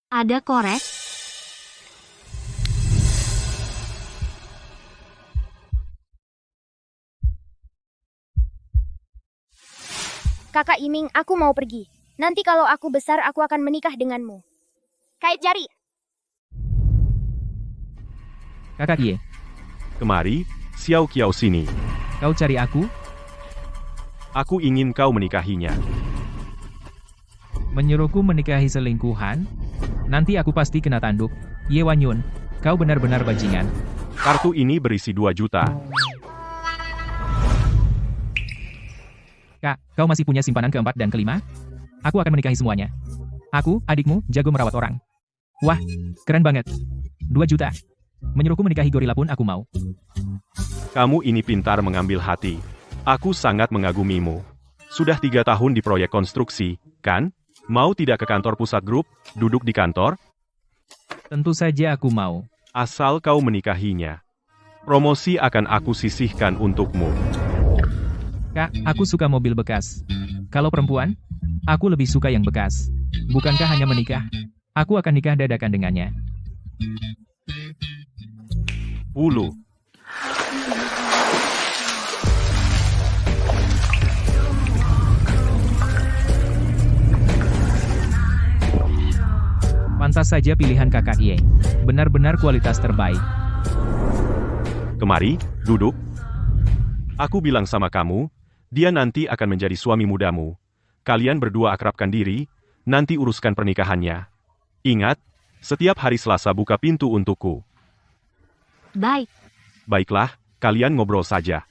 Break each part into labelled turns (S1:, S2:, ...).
S1: Ada korek?
S2: Kakak Iming, aku mau pergi. Nanti kalau aku besar, aku akan menikah denganmu. Kait jari.
S3: Kakak Ye,
S4: Kemari, Xiao Qiao sini.
S3: kau cari aku?
S4: Aku ingin kau menikahinya.
S3: Menyuruhku menikahi selingkuhan? Nanti aku pasti kena tanduk. Ye Wanyun, kau benar-benar bajingan.
S4: Kartu ini berisi 2 juta.
S3: Kak, kau masih punya simpanan keempat dan kelima? Aku akan menikahi semuanya. Aku, adikmu, jago merawat orang. Wah, keren banget. 2 juta. Menyuruhku menikahi gorila pun aku mau.
S4: Kamu ini pintar mengambil hati. Aku sangat mengagumimu. Sudah 3 tahun di proyek konstruksi, kan? Mau tidak ke kantor pusat grup, duduk di kantor?
S3: Tentu saja aku mau.
S4: Asal kau menikahinya. Promosi akan aku sisihkan untukmu.
S3: Kak, aku suka mobil bekas. Kalau perempuan, aku lebih suka yang bekas. Bukankah hanya menikah? Aku akan nikah dadakan dengannya.
S4: Ulu.
S3: Pantas saja pilihan kakak Ye. Benar-benar kualitas terbaik.
S4: Kemari, duduk. Aku bilang sama kamu, dia nanti akan menjadi suami mudamu. Kalian berdua akrabkan diri, nanti uruskan pernikahannya. Ingat, setiap hari Selasa buka pintu untukku.
S1: Baik.
S4: Baiklah, kalian ngobrol saja.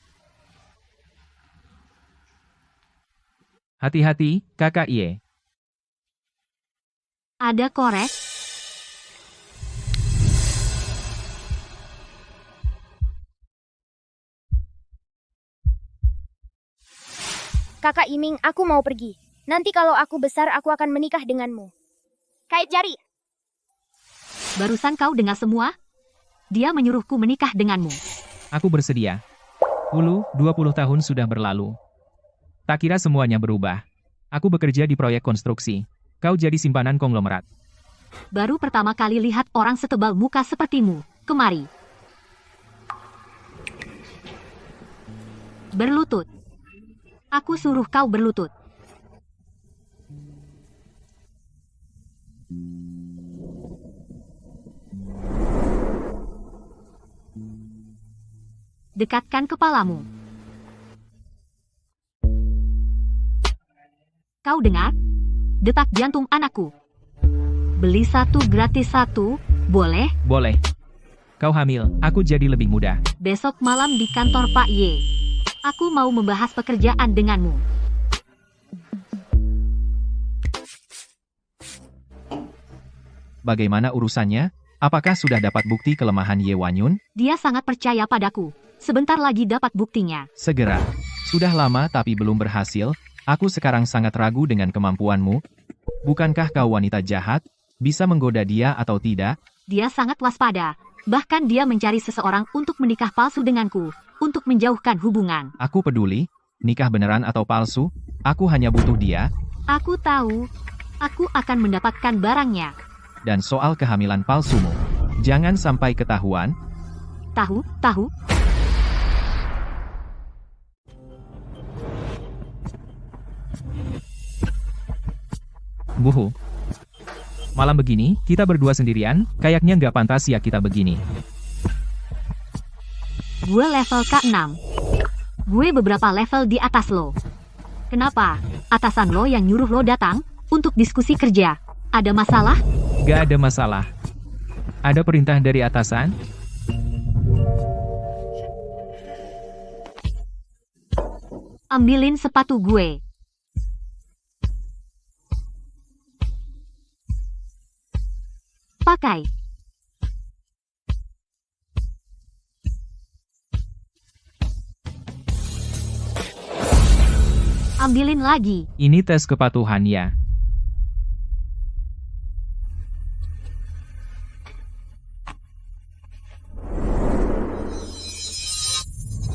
S3: Hati-hati, kakak Ye.
S1: Ada korek?
S2: Kakak Iming, aku mau pergi. Nanti kalau aku besar, aku akan menikah denganmu. Kait jari.
S1: Barusan kau dengar semua? Dia menyuruhku menikah denganmu.
S3: Aku bersedia. Ulu, 20 tahun sudah berlalu. Tak kira semuanya berubah. Aku bekerja di proyek konstruksi. Kau jadi simpanan konglomerat.
S1: Baru pertama kali lihat orang setebal muka sepertimu. Kemari. Berlutut. Aku suruh kau berlutut. Dekatkan kepalamu. Kau dengar? Detak jantung anakku. Beli 1 gratis 1, boleh?
S3: Boleh. Kau hamil, aku jadi lebih muda.
S1: Besok malam di kantor Pak Y. Aku mau membahas pekerjaan denganmu.
S3: Bagaimana urusannya? Apakah sudah dapat bukti kelemahan Ye Wanyun?
S1: Dia sangat percaya padaku. Sebentar lagi dapat buktinya.
S3: Segera. Sudah lama tapi belum berhasil. Aku sekarang sangat ragu dengan kemampuanmu. Bukankah kau wanita jahat? Bisa menggoda dia atau tidak?
S1: Dia sangat waspada. Bahkan dia mencari seseorang untuk menikah palsu denganku. Untuk menjauhkan hubungan.
S3: Aku peduli. Nikah beneran atau palsu? Aku hanya butuh dia.
S1: Aku tahu. Aku akan mendapatkan barangnya.
S3: Dan soal kehamilan palsumu. Jangan sampai ketahuan.
S1: Tahu.
S3: Buhu. Malam begini, kita berdua sendirian, kayaknya nggak pantas ya kita begini.
S1: Gue level K6. Gue beberapa level di atas lo. Kenapa? Atasan lo yang nyuruh lo datang untuk diskusi kerja. Ada masalah?
S3: Gak ada masalah. Ada perintah dari atasan?
S1: Ambilin sepatu gue. Pakai. Ambilin lagi.
S3: Ini tes kepatuhan ya.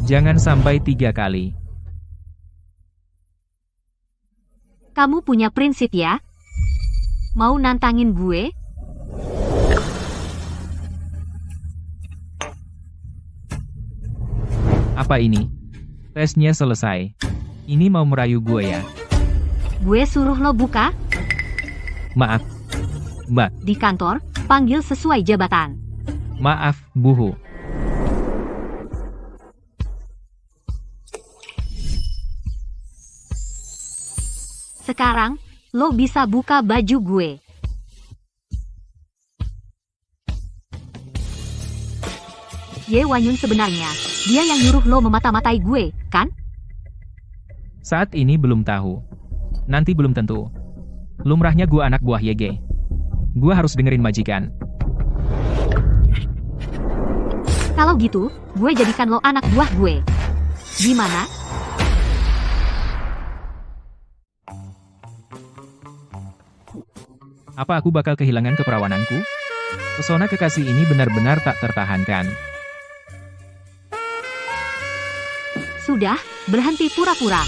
S3: Jangan sampai 3 kali.
S1: Kamu punya prinsip ya? Mau nantangin gue?
S3: Apa ini? Tesnya selesai. Ini mau merayu gue ya?
S1: Gue suruh lo buka
S3: Maaf. Mbak,
S1: di kantor, panggil sesuai jabatan.
S3: maaf, Buhu.
S1: Sekarang, lo bisa buka baju gue. Ye Wanyun sebenarnya, dia yang nyuruh lo memata-matai gue, kan?
S3: Saat ini belum tahu. Nanti belum tentu. Lumrahnya gue anak buah Yege. Gue harus dengerin majikan.
S1: Kalau gitu, gue jadikan lo anak buah gue. Gimana?
S3: Apa aku bakal kehilangan keperawananku? Pesona kekasih ini benar-benar tak tertahankan.
S1: Sudah, berhenti pura-pura.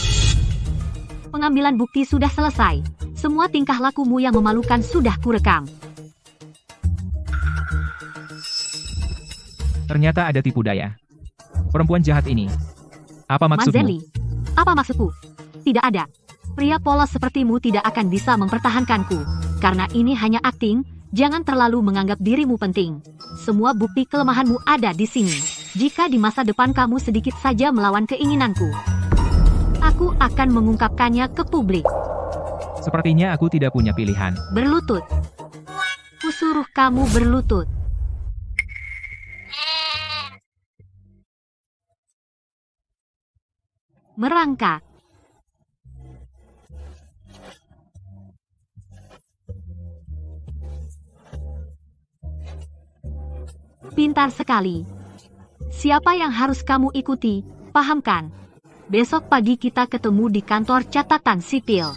S1: Pengambilan bukti sudah selesai. Semua tingkah lakumu yang memalukan sudah kurekam.
S3: Ternyata ada tipu daya. Perempuan jahat ini. Apa maksudmu?
S1: Manzeli, apa maksudku? Tidak ada. Pria polos sepertimu tidak akan bisa mempertahankanku. Karena ini hanya akting, jangan terlalu menganggap dirimu penting. Semua bukti kelemahanmu ada di sini. Jika di masa depan kamu sedikit saja melawan keinginanku, aku akan mengungkapkannya ke publik.
S3: Sepertinya aku tidak punya pilihan.
S1: Berlutut. Kusuruh kamu berlutut. Merangkak. Pintar sekali. Siapa yang harus kamu ikuti, pahamkan. Besok pagi kita ketemu di kantor catatan sipil.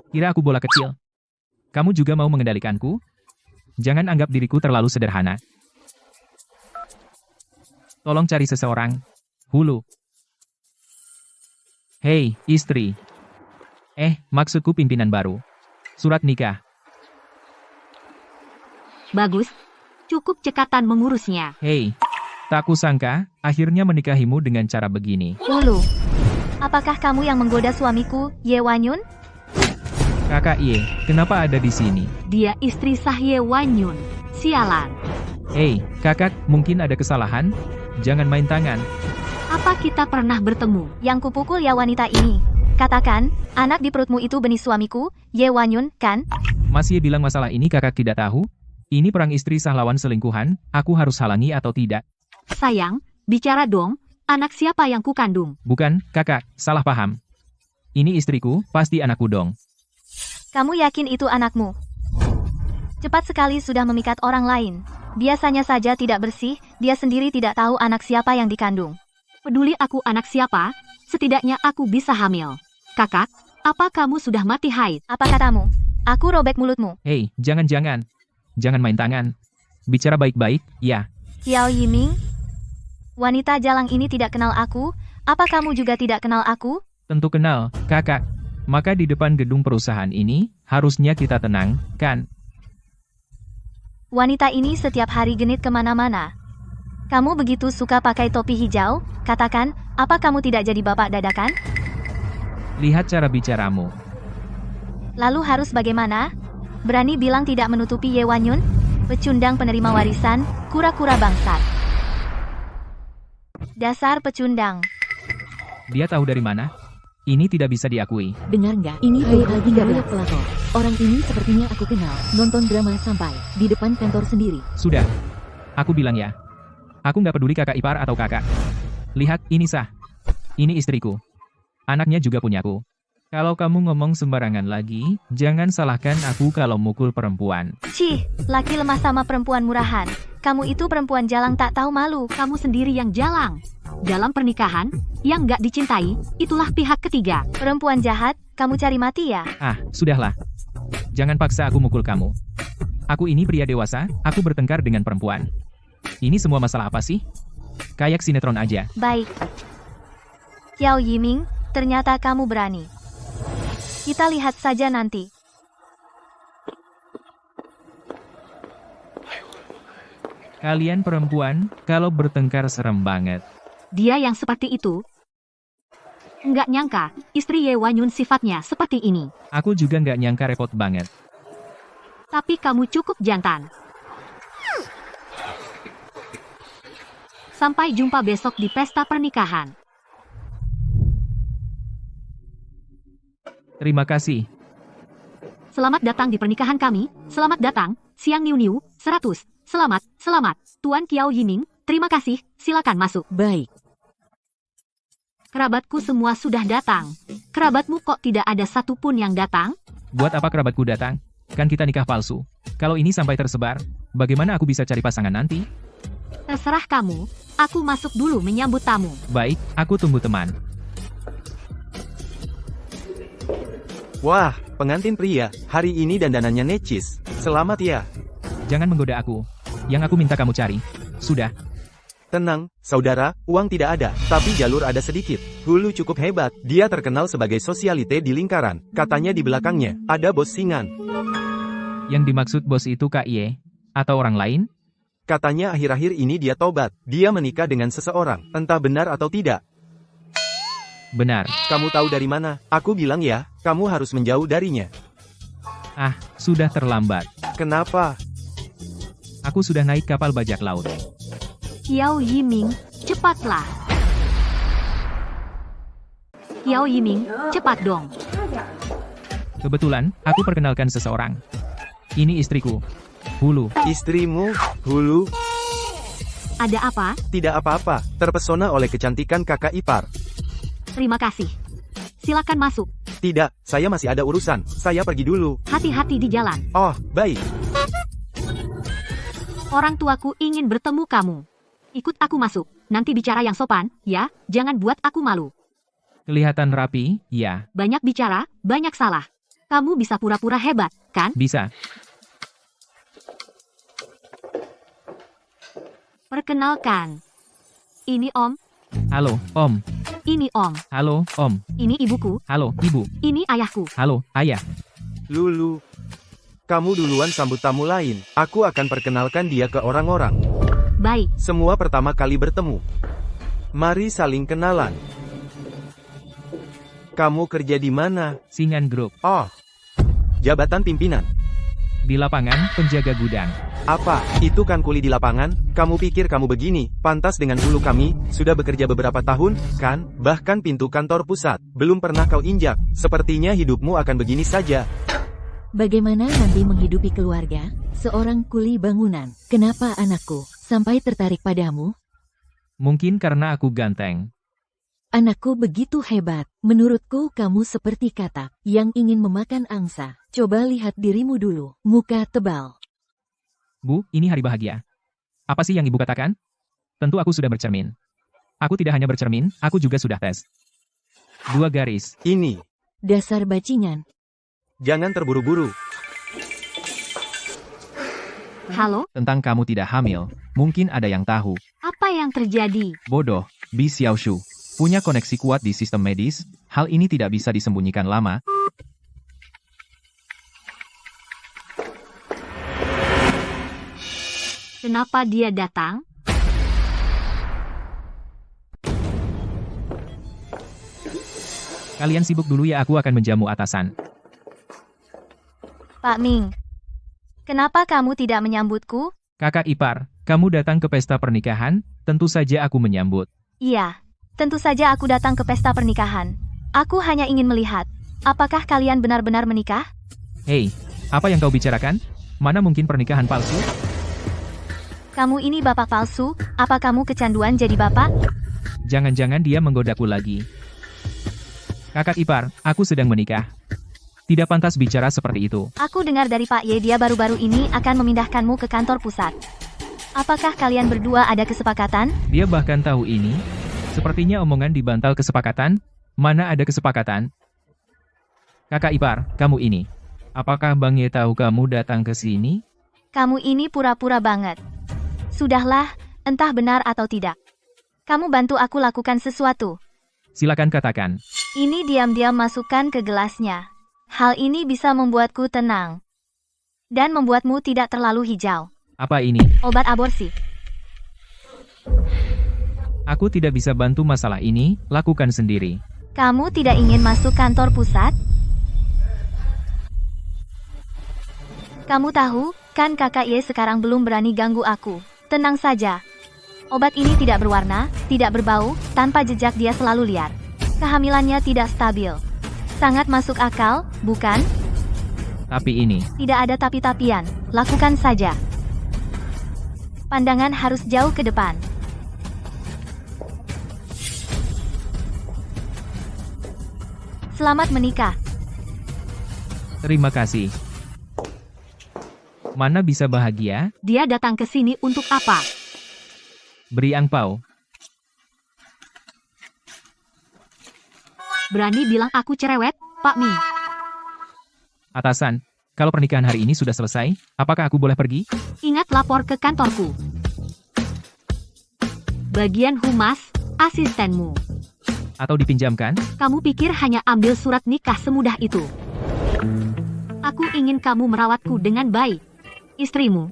S3: Kira aku bola kecil. Kamu juga mau mengendalikanku? Jangan anggap diriku terlalu sederhana. Tolong cari seseorang. Hulu. Hei, istri. Maksudku pimpinan baru. Surat nikah.
S1: Bagus. Cukup cekatan mengurusnya.
S3: Hei, tak kusangka, akhirnya menikahimu dengan cara begini.
S2: Hulu, apakah kamu yang menggoda suamiku, Ye Wanyun?
S3: Kakak Ye, kenapa ada di sini?
S1: Dia istri sah Ye Wanyun. Sialan.
S3: Hei, kakak, mungkin ada kesalahan? Jangan main tangan.
S1: Apa kita pernah bertemu?
S2: Yang kupukul ya wanita ini. Katakan, anak di perutmu itu benih suamiku, Ye Wanyun, kan?
S3: Masih bilang masalah ini kakak tidak tahu? Ini perang istri sah lawan selingkuhan, aku harus halangi atau tidak?
S1: Sayang, bicara dong, anak siapa yang kukandung?
S3: Bukan, kakak, salah paham. Ini istriku, pasti anakku dong.
S2: Kamu yakin itu anakmu? Cepat sekali sudah memikat orang lain. Biasanya saja tidak bersih, dia sendiri tidak tahu anak siapa yang dikandung.
S1: Peduli aku anak siapa, setidaknya aku bisa hamil. Kakak, apa kamu sudah mati haid?
S2: Apa katamu? Aku robek mulutmu.
S3: Hei, jangan. Jangan main tangan. Bicara baik-baik, ya.
S2: Xiao Yiming, wanita jalang ini tidak kenal aku, apa kamu juga tidak kenal aku?
S3: Tentu kenal, kakak. Maka di depan gedung perusahaan ini, harusnya kita tenang, kan?
S2: Wanita ini setiap hari genit kemana-mana. Kamu begitu suka pakai topi hijau, katakan, apa kamu tidak jadi bapak dadakan?
S3: Lihat cara bicaramu.
S2: Lalu harus bagaimana? Berani bilang tidak menutupi Ye Wanyun? Pecundang penerima warisan, kura-kura bangsat. Dasar pecundang.
S3: Dia tahu dari mana? Ini tidak bisa diakui.
S5: Dengar nggak? Ini lagi nggak pelakor. Orang ini sepertinya aku kenal. Nonton drama sampai di depan kantor sendiri.
S3: Sudah. Aku bilang ya. Aku nggak peduli kakak ipar atau kakak. Lihat, ini sah. Ini istriku. Anaknya juga punyaku. Kalau kamu ngomong sembarangan lagi, jangan salahkan aku kalau mukul perempuan.
S2: Cih, laki lemah sama perempuan murahan. Kamu itu perempuan jalang tak tahu malu.
S1: Kamu sendiri yang jalang. Dalam pernikahan, yang nggak dicintai, itulah pihak ketiga.
S2: Perempuan jahat, kamu cari mati ya?
S3: Ah, sudahlah. Jangan paksa aku mukul kamu. Aku ini pria dewasa, aku bertengkar dengan perempuan. Ini semua masalah apa sih? Kayak sinetron aja.
S2: Baik. Xiao Yiming, ternyata kamu berani. Kita lihat saja nanti.
S3: Kalian perempuan, kalau bertengkar serem banget.
S1: Dia yang seperti itu. Nggak nyangka, istri Ye Wanyun sifatnya seperti ini.
S3: Aku juga nggak nyangka repot banget.
S1: Tapi kamu cukup jantan. Sampai jumpa besok di pesta pernikahan.
S3: Terima kasih.
S1: Selamat datang di pernikahan kami. Selamat datang, Siang Niu Niu, 100. Selamat. Tuan Kiao Yiming, terima kasih. Silakan masuk.
S5: Baik.
S1: Kerabatku semua sudah datang. Kerabatmu kok tidak ada satupun yang datang?
S3: Buat apa kerabatku datang? Kan kita nikah palsu. Kalau ini sampai tersebar, bagaimana aku bisa cari pasangan nanti?
S1: Terserah kamu. Aku masuk dulu menyambut tamu.
S3: Baik, aku tunggu teman.
S6: Wah, pengantin pria, hari ini dandanannya necis. Selamat ya.
S3: Jangan menggoda aku. Yang aku minta kamu cari. Sudah.
S6: Tenang, saudara, uang tidak ada, tapi jalur ada sedikit. Hulu cukup hebat, dia terkenal sebagai sosialite di lingkaran. Katanya di belakangnya, ada bos singan.
S3: Yang dimaksud bos itu Kak Ye? Atau orang lain?
S6: Katanya akhir-akhir ini dia tobat, dia menikah dengan seseorang, entah benar atau tidak.
S3: Benar.
S6: Kamu tahu dari mana? Aku bilang ya, kamu harus menjauh darinya.
S3: Ah, sudah terlambat.
S6: Kenapa?
S3: Aku sudah naik kapal bajak laut.
S1: Kiao Yiming, cepatlah. Kiao Yiming, cepat dong.
S3: Kebetulan, aku perkenalkan seseorang. Ini istriku. Hulu.
S6: Istrimu, Hulu?
S1: Ada apa?
S6: Tidak apa-apa, terpesona oleh kecantikan kakak ipar.
S1: Terima kasih. Silakan masuk.
S6: Tidak, saya masih ada urusan, saya pergi dulu.
S1: Hati-hati di jalan.
S6: Oh, baik.
S1: Orang tuaku ingin bertemu kamu. Ikut aku masuk. Nanti bicara yang sopan, ya. Jangan buat aku malu.
S3: Kelihatan rapi, ya.
S1: Banyak bicara, banyak salah. Kamu bisa pura-pura hebat, kan?
S3: Bisa.
S1: Perkenalkan. Ini Om.
S3: Halo, Om.
S1: Ini Om.
S3: Halo, Om.
S1: Ini ibuku.
S3: Halo, Ibu.
S1: Ini ayahku.
S3: Halo, Ayah.
S6: Lulu. Kamu duluan sambut tamu lain. Aku akan perkenalkan dia ke orang-orang.
S1: Baik.
S6: Semua pertama kali bertemu. Mari saling kenalan. Kamu kerja di mana?
S3: Singan Group.
S6: Oh, jabatan pimpinan.
S3: Di lapangan, penjaga gudang.
S6: Apa? Itu kan kuli di lapangan? Kamu pikir kamu begini, pantas dengan Hulu kami, sudah bekerja beberapa tahun, kan? Bahkan pintu kantor pusat, belum pernah kau injak. Sepertinya hidupmu akan begini saja.
S5: Bagaimana nanti menghidupi keluarga? Seorang kuli bangunan. Kenapa anakku sampai tertarik padamu?
S3: Mungkin karena aku ganteng.
S5: Anakku begitu hebat. Menurutku kamu seperti katak yang ingin memakan angsa. Coba lihat dirimu dulu. Muka tebal.
S3: Bu, ini hari bahagia. Apa sih yang Ibu katakan? Tentu aku sudah bercermin. Aku tidak hanya bercermin, aku juga sudah tes. 2 garis.
S6: Ini.
S5: Dasar bajingan.
S6: Jangan terburu-buru.
S1: Halo,
S3: Tentang kamu tidak hamil, mungkin ada yang tahu.
S1: apa yang terjadi?
S3: Bodoh, Bi Xiaoshu. Punya koneksi kuat di sistem medis, hal ini tidak bisa disembunyikan lama.
S1: Kenapa dia datang?
S3: Kalian sibuk dulu ya, aku akan menjamu atasan.
S2: Pak Ming. Kenapa kamu tidak menyambutku?
S3: Kakak ipar, kamu datang ke pesta pernikahan, tentu saja aku menyambut.
S2: Iya, tentu saja aku datang ke pesta pernikahan. Aku hanya ingin melihat, apakah kalian benar-benar menikah?
S3: Hei, apa yang kau bicarakan? Mana mungkin pernikahan palsu?
S2: Kamu ini bapak palsu, apa kamu kecanduan jadi bapak?
S3: Jangan-jangan dia menggodaku lagi. Kakak ipar, aku sedang menikah. Tidak pantas bicara seperti itu.
S2: Aku dengar dari Pak Ye dia baru-baru ini akan memindahkanmu ke kantor pusat. Apakah kalian berdua ada kesepakatan?
S3: Dia bahkan tahu ini. Sepertinya omongan di bantal kesepakatan. Mana ada kesepakatan? Kakak ipar, kamu ini. Apakah Bang Ye tahu kamu datang ke sini?
S2: Kamu ini pura-pura banget. Sudahlah, entah benar atau tidak. Kamu bantu aku lakukan sesuatu.
S3: Silakan katakan.
S2: Ini diam-diam masukkan ke gelasnya. Hal ini bisa membuatku tenang. Dan membuatmu tidak terlalu hijau.
S3: Apa ini?
S2: Obat aborsi.
S3: Aku tidak bisa bantu masalah ini, lakukan sendiri.
S2: Kamu tidak ingin masuk kantor pusat? Kamu tahu, kan kakak Ye sekarang belum berani ganggu aku. Tenang saja. Obat ini tidak berwarna, tidak berbau, tanpa jejak dia selalu liar. Kehamilannya tidak stabil. Sangat masuk akal, bukan?
S3: Tapi ini,
S2: Tidak ada tapi-tapian, lakukan saja. Pandangan harus jauh ke depan. Selamat menikah.
S3: terima kasih. Mana bisa bahagia?
S1: Dia datang ke sini untuk apa?
S3: Beri angpau.
S1: Berani bilang aku cerewet, Pak Mi.
S3: Atasan, kalau pernikahan hari ini sudah selesai, apakah aku boleh pergi?
S1: Ingat lapor ke kantorku. Bagian humas, asistenmu.
S3: Atau dipinjamkan?
S1: Kamu pikir hanya ambil surat nikah semudah itu? Aku ingin kamu merawatku dengan baik. Istrimu.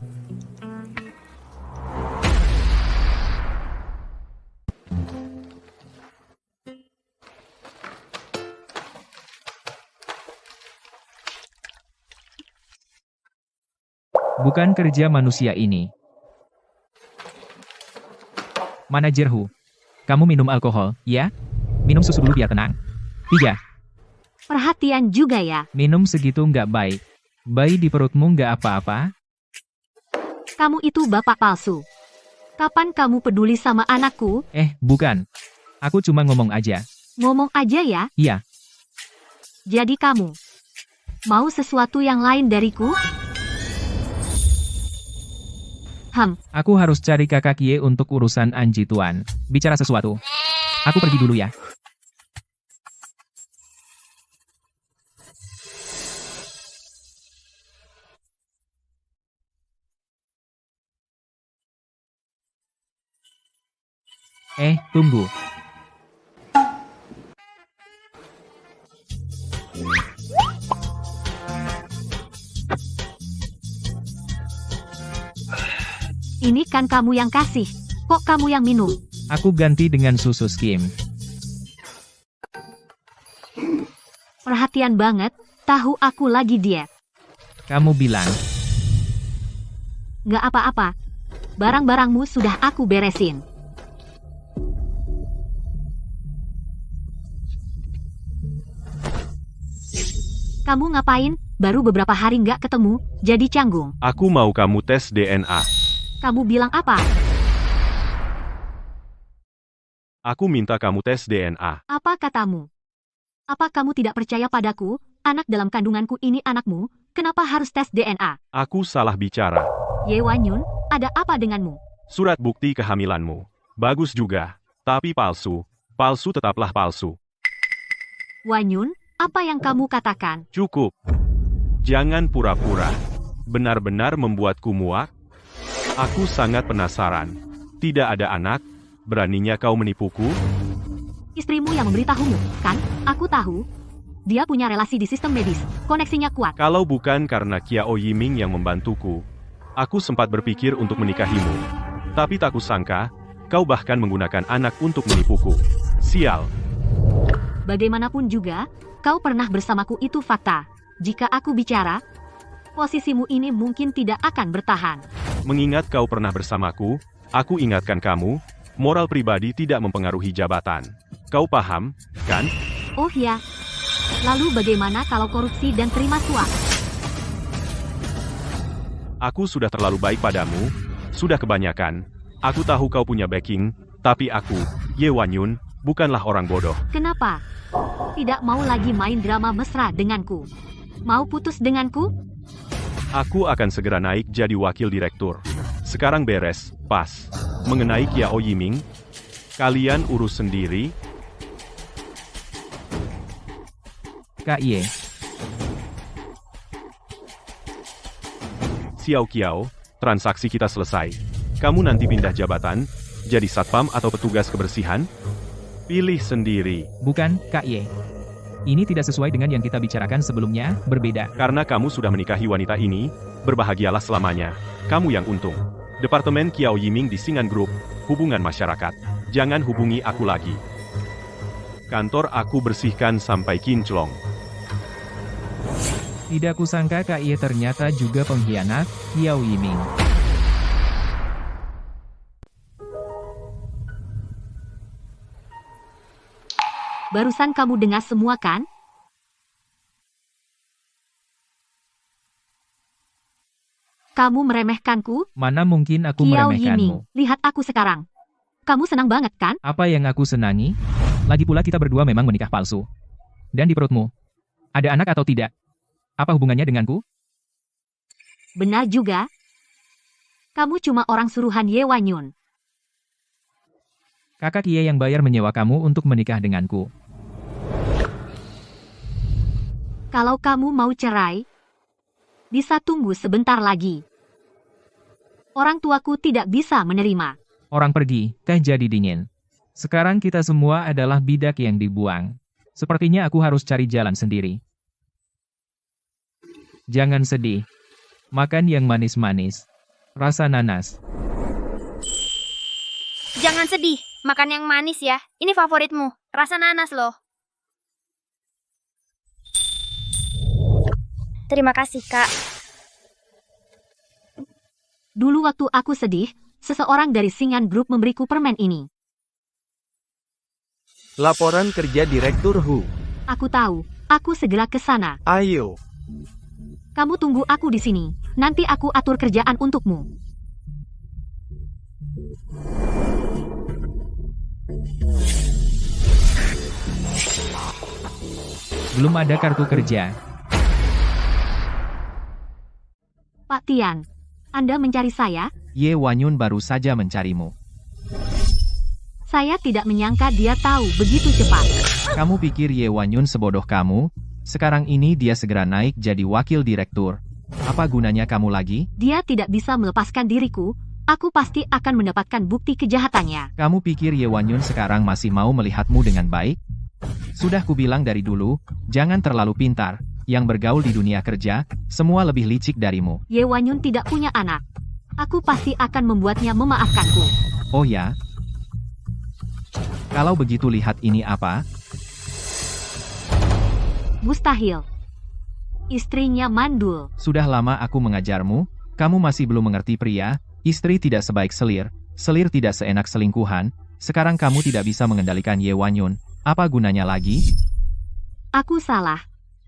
S3: Bukan kerja manusia ini. Manajer Hu, kamu minum alkohol, ya? Minum susu dulu biar tenang. 3.
S1: Perhatian juga ya.
S3: Minum segitu nggak baik. Bayi di perutmu nggak apa-apa?
S1: Kamu itu bapak palsu. Kapan kamu peduli sama anakku?
S3: Bukan. Aku cuma ngomong aja.
S1: Ngomong aja ya.
S3: Iya,
S1: Jadi kamu mau sesuatu yang lain dariku?
S3: aku harus cari kakak Ye untuk urusan Anji Tuan. Bicara sesuatu. Aku pergi dulu ya. Tunggu.
S1: Ini kan kamu yang kasih. Kok kamu yang minum?
S3: Aku ganti dengan susu skim.
S1: Perhatian banget, tahu aku lagi diet.
S3: Kamu bilang,
S1: Nggak apa-apa. Barang-barangmu sudah aku beresin. Kamu ngapain? Baru beberapa hari nggak ketemu, jadi canggung.
S4: Aku mau kamu tes DNA.
S1: Kamu bilang apa?
S4: Aku minta kamu tes DNA.
S1: Apa katamu? Apa kamu tidak percaya padaku? Anak dalam kandunganku ini anakmu, kenapa harus tes DNA?
S4: Aku salah bicara.
S1: Ye Wanyun, ada apa denganmu?
S4: Surat bukti kehamilanmu. Bagus juga. Tapi palsu. Palsu tetaplah palsu.
S1: Wanyun, apa yang kamu katakan?
S4: Cukup. Jangan pura-pura. Benar-benar membuatku muak. Aku sangat penasaran. Tidak ada anak. Beraninya kau menipuku?
S1: Istrimu yang memberitahumu, kan? Aku tahu. Dia punya relasi di sistem medis. Koneksinya kuat.
S4: Kalau bukan karena Kiao Yiming yang membantuku, aku sempat berpikir untuk menikahimu. Tapi tak kusangka, kau bahkan menggunakan anak untuk menipuku. Sial.
S1: Bagaimanapun juga, kau pernah bersamaku itu fakta. Jika aku bicara, posisimu ini mungkin tidak akan bertahan.
S4: Mengingat kau pernah bersamaku, aku ingatkan kamu, moral pribadi tidak mempengaruhi jabatan. Kau paham, kan?
S1: Oh ya. Lalu bagaimana kalau korupsi dan terima suap?
S4: Aku sudah terlalu baik padamu, sudah kebanyakan. Aku tahu kau punya backing, tapi aku, Ye Wanyun, bukanlah orang bodoh.
S1: Kenapa? Tidak mau lagi main drama mesra denganku? Mau putus denganku?
S4: Aku akan segera naik jadi wakil direktur. Sekarang beres, pas. Mengenai Kiao Yiming, kalian urus sendiri.
S3: Kak Ye.
S4: Xiao Kiao, transaksi kita selesai. Kamu nanti pindah jabatan, jadi satpam atau petugas kebersihan? Pilih sendiri.
S3: Bukan, Kak Ye. Ini tidak sesuai dengan yang kita bicarakan sebelumnya, berbeda.
S4: Karena kamu sudah menikahi wanita ini, berbahagialah selamanya. Kamu yang untung. Departemen Kiao Yiming di Singan Group, Hubungan Masyarakat. jangan hubungi aku lagi. Kantor aku bersihkan sampai kinclong.
S3: Tidak kusangka Kak Ye ternyata juga pengkhianat, Yao Yiming.
S1: Barusan kamu dengar semua kan? Kamu meremehkanku?
S3: Mana mungkin aku
S1: Yao
S3: meremehkanmu?
S1: Yiming, lihat aku sekarang. Kamu senang banget kan?
S3: Apa yang aku senangi? Lagi pula kita berdua memang menikah palsu. Dan di perutmu, ada anak atau tidak? Apa hubungannya denganku?
S1: Benar juga. Kamu cuma orang suruhan Ye Wanyun.
S3: Kakak Kie yang bayar menyewa kamu untuk menikah denganku.
S1: Kalau kamu mau cerai, bisa tunggu sebentar lagi. Orang tuaku tidak bisa menerima.
S3: Orang pergi, teh jadi dingin. Sekarang kita semua adalah bidak yang dibuang. Sepertinya aku harus cari jalan sendiri. Jangan sedih. Makan yang manis-manis. Rasa nanas.
S7: Jangan sedih, makan yang manis ya. Ini favoritmu, rasa nanas loh. Terima kasih, Kak.
S1: Dulu waktu aku sedih, seseorang dari Singan Group memberiku permen ini.
S6: Laporan kerja Direktur Hu.
S1: Aku tahu, aku segera ke sana.
S6: Ayo.
S1: Kamu tunggu aku di sini. Nanti aku atur kerjaan untukmu.
S3: Belum ada kartu kerja.
S1: Pak Tian, Anda mencari saya?
S3: Ye Wanyun baru saja mencarimu.
S1: Saya tidak menyangka dia tahu begitu cepat.
S3: Kamu pikir Ye Wanyun sebodoh kamu? Sekarang ini dia segera naik jadi wakil direktur. Apa gunanya kamu lagi?
S1: Dia tidak bisa melepaskan diriku. Aku pasti akan mendapatkan bukti kejahatannya.
S3: Kamu pikir Ye Wanyun sekarang masih mau melihatmu dengan baik? Sudah kubilang dari dulu, jangan terlalu pintar. Yang bergaul di dunia kerja, semua lebih licik darimu.
S1: Ye Wanyun tidak punya anak. Aku pasti akan membuatnya memaafkanku.
S3: Oh ya? Kalau begitu lihat ini apa?
S1: Mustahil. Istrinya mandul.
S3: Sudah lama aku mengajarmu, kamu masih belum mengerti pria, istri tidak sebaik selir, selir tidak seenak selingkuhan, sekarang kamu tidak bisa mengendalikan Ye Wanyun, apa gunanya lagi?
S1: Aku salah.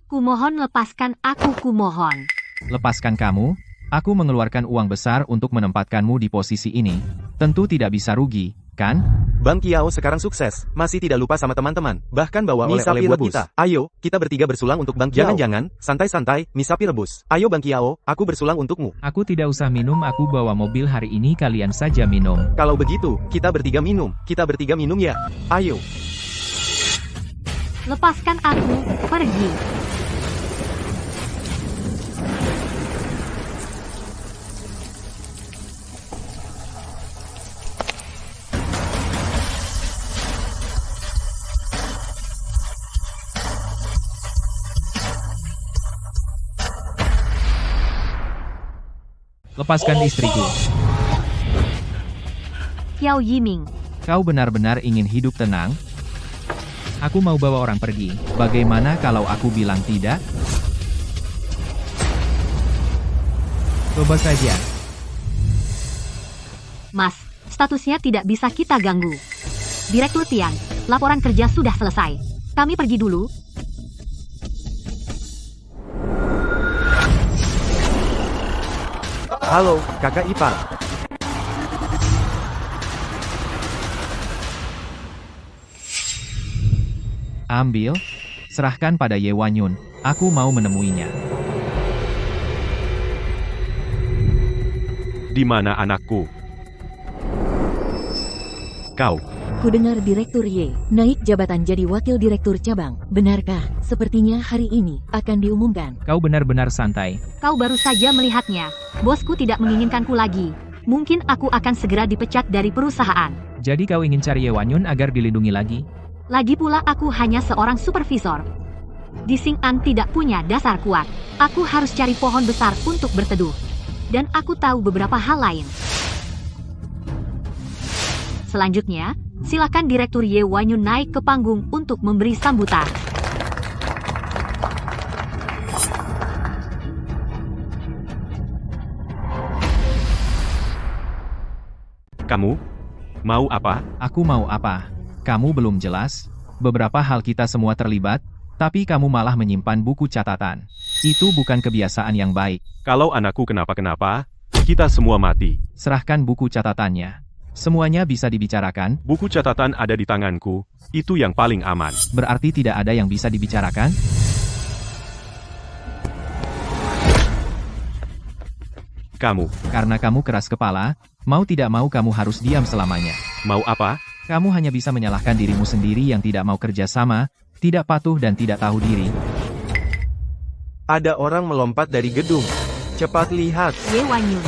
S1: Kumohon lepaskan aku, kumohon.
S3: Lepaskan kamu, aku mengeluarkan uang besar untuk menempatkanmu di posisi ini, tentu tidak bisa rugi, kan?
S6: Bang Kiao sekarang sukses, masih tidak lupa sama teman-teman, bahkan bawa oleh-oleh buat kita. Ayo, kita bertiga bersulang untuk Bang Kiao. Jangan-jangan, santai-santai, mie sapi rebus. Ayo Bang Kiao, aku bersulang untukmu.
S3: Aku tidak usah minum, aku bawa mobil hari ini, kalian saja minum.
S6: Kalau begitu, kita bertiga minum ya. Ayo.
S1: Lepaskan aku, pergi.
S3: Lepaskan istriku.
S1: Yao Yiming.
S3: Kau benar-benar ingin hidup tenang? Aku mau bawa orang pergi. Bagaimana kalau aku bilang tidak? Coba saja.
S1: Mas, statusnya tidak bisa kita ganggu. Direktur Tian, laporan kerja sudah selesai. Kami pergi dulu.
S6: Halo, kakak ipar.
S3: Ambil, serahkan pada Ye Wanyun. Aku mau menemuinya.
S4: Di mana anakku? Kau.
S5: Kudengar Direktur Ye naik jabatan jadi wakil direktur cabang. Benarkah? Sepertinya hari ini akan diumumkan.
S3: Kau benar-benar santai.
S1: Kau baru saja melihatnya. Bosku tidak menginginkanku lagi. Mungkin aku akan segera dipecat dari perusahaan.
S3: Jadi kau ingin cari Ye Wanyun agar dilindungi lagi?
S1: Lagi pula aku hanya seorang supervisor. Di Xing'an tidak punya dasar kuat. Aku harus cari pohon besar untuk berteduh. Dan aku tahu beberapa hal lain. Selanjutnya, silakan Direktur Ye Wanyun naik ke panggung untuk memberi sambutan.
S4: Kamu? Mau apa?
S3: Aku mau apa? Kamu belum jelas? Beberapa hal kita semua terlibat, tapi kamu malah menyimpan buku catatan. Itu bukan kebiasaan yang baik.
S4: Kalau anakku kenapa-kenapa, kita semua mati.
S3: Serahkan buku catatannya. Semuanya bisa dibicarakan,
S4: Buku catatan ada di tanganku, itu yang paling aman.
S3: berarti tidak ada yang bisa dibicarakan?
S4: Kamu,
S3: Karena kamu keras kepala, mau tidak mau kamu harus diam selamanya.
S4: mau apa?
S3: Kamu hanya bisa menyalahkan dirimu sendiri yang tidak mau kerja sama, tidak patuh dan tidak tahu diri.
S6: Ada orang melompat dari gedung. Cepat lihat.
S1: Ye Wanyun.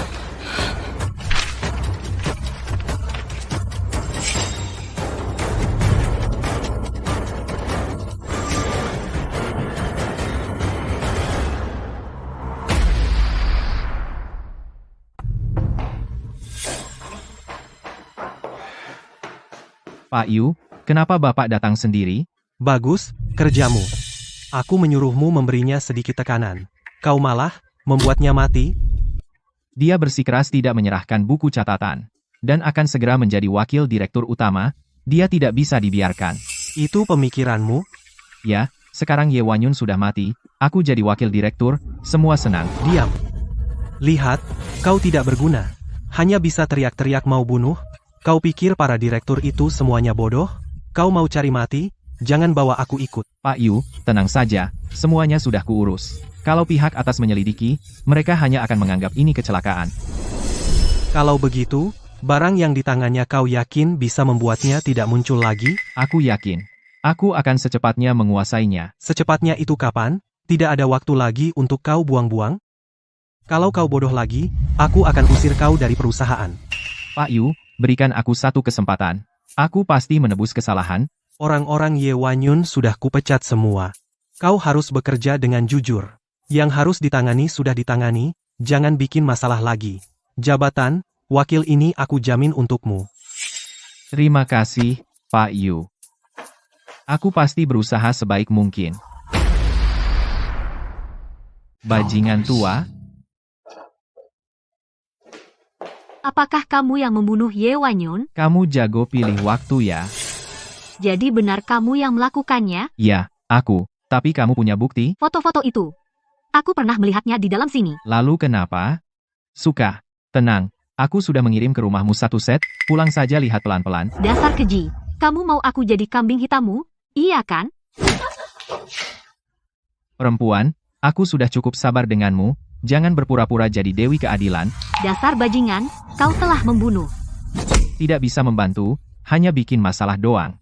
S3: Pak Yu, kenapa Bapak datang sendiri?
S8: Bagus, kerjamu. Aku menyuruhmu memberinya sedikit tekanan. Kau malah membuatnya mati.
S3: Dia bersikeras tidak menyerahkan buku catatan, dan akan segera menjadi wakil direktur utama. Dia tidak bisa dibiarkan.
S8: Itu pemikiranmu?
S3: Ya, sekarang Ye Wanyun sudah mati, aku jadi wakil direktur, semua senang.
S8: Diam. Lihat, kau tidak berguna. Hanya bisa teriak-teriak mau bunuh. Kau pikir para direktur itu semuanya bodoh? Kau mau cari mati? Jangan bawa aku ikut.
S3: Pak Yu, tenang saja, semuanya sudah kuurus. Kalau pihak atas menyelidiki, mereka hanya akan menganggap ini kecelakaan.
S8: Kalau begitu, barang yang di tangannya kau yakin bisa membuatnya tidak muncul lagi?
S3: Aku yakin. Aku akan secepatnya menguasainya.
S8: Secepatnya itu kapan? Tidak ada waktu lagi untuk kau buang-buang? Kalau kau bodoh lagi, aku akan usir kau dari perusahaan.
S3: Pak Yu, berikan aku satu kesempatan. Aku pasti menebus kesalahan.
S8: Orang-orang Ye Wanyun sudah kupecat semua. Kau harus bekerja dengan jujur. Yang harus ditangani sudah ditangani, jangan bikin masalah lagi. Jabatan, wakil ini aku jamin untukmu.
S3: Terima kasih, Pak Yu. Aku pasti berusaha sebaik mungkin. Bajingan tua,
S1: Apakah kamu yang membunuh Ye Wanyun?
S3: kamu jago pilih waktu ya.
S1: Jadi benar kamu yang melakukannya?
S3: Ya, aku. Tapi kamu punya bukti?
S1: Foto-foto itu. Aku pernah melihatnya di dalam sini.
S3: Lalu kenapa? Suka. Tenang. Aku sudah mengirim ke rumahmu satu set, pulang saja lihat pelan-pelan.
S1: Dasar keji. Kamu mau aku jadi kambing hitammu? Iya kan?
S3: Perempuan, aku sudah cukup sabar denganmu, jangan berpura-pura jadi Dewi Keadilan.
S1: Dasar bajingan, kau telah membunuh.
S3: Tidak bisa membantu, hanya bikin masalah doang.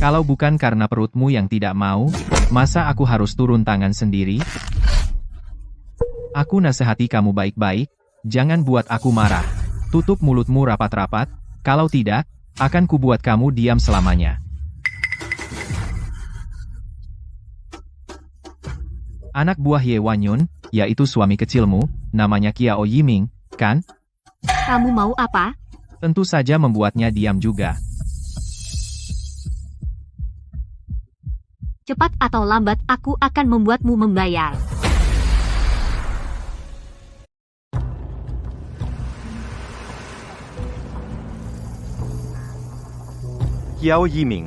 S3: Kalau bukan karena perutmu yang tidak mau, masa aku harus turun tangan sendiri? Aku nasihati kamu baik-baik, jangan buat aku marah. Tutup mulutmu rapat-rapat, kalau tidak, akan kubuat kamu diam selamanya. Anak buah Ye Wanyun, yaitu suami kecilmu, namanya Kiao Yiming, kan?
S1: Kamu mau apa?
S3: Tentu saja membuatnya diam juga.
S1: Cepat atau lambat aku akan membuatmu membayar.
S6: Kiao Yiming.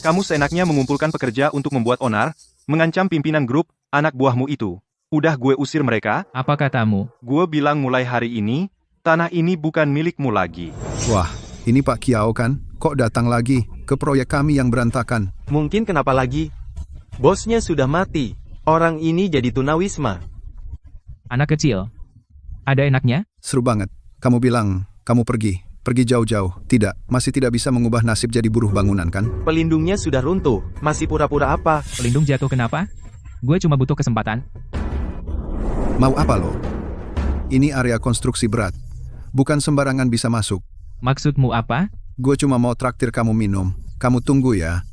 S6: Kamu seenaknya mengumpulkan pekerja untuk membuat onar, mengancam pimpinan grup, anak buahmu itu. Udah gue usir mereka,
S3: Apa katamu?
S6: gue bilang mulai hari ini, tanah ini bukan milikmu lagi.
S9: Wah, ini Pak Kiao kan? Kok datang lagi ke proyek kami yang berantakan?
S6: Mungkin kenapa lagi? Bosnya sudah mati. Orang ini jadi tunawisma.
S3: Anak kecil. Ada enaknya?
S9: Seru banget. Kamu bilang, kamu pergi jauh-jauh. Tidak, masih tidak bisa mengubah nasib jadi buruh bangunan kan?
S6: Pelindungnya sudah runtuh. Masih pura-pura apa?
S3: Pelindung jatuh kenapa? Gue cuma butuh kesempatan.
S9: Mau apa lo? Ini area konstruksi berat. Bukan sembarangan bisa masuk.
S3: Maksudmu apa?
S9: Gue cuma mau traktir kamu minum. Kamu tunggu ya.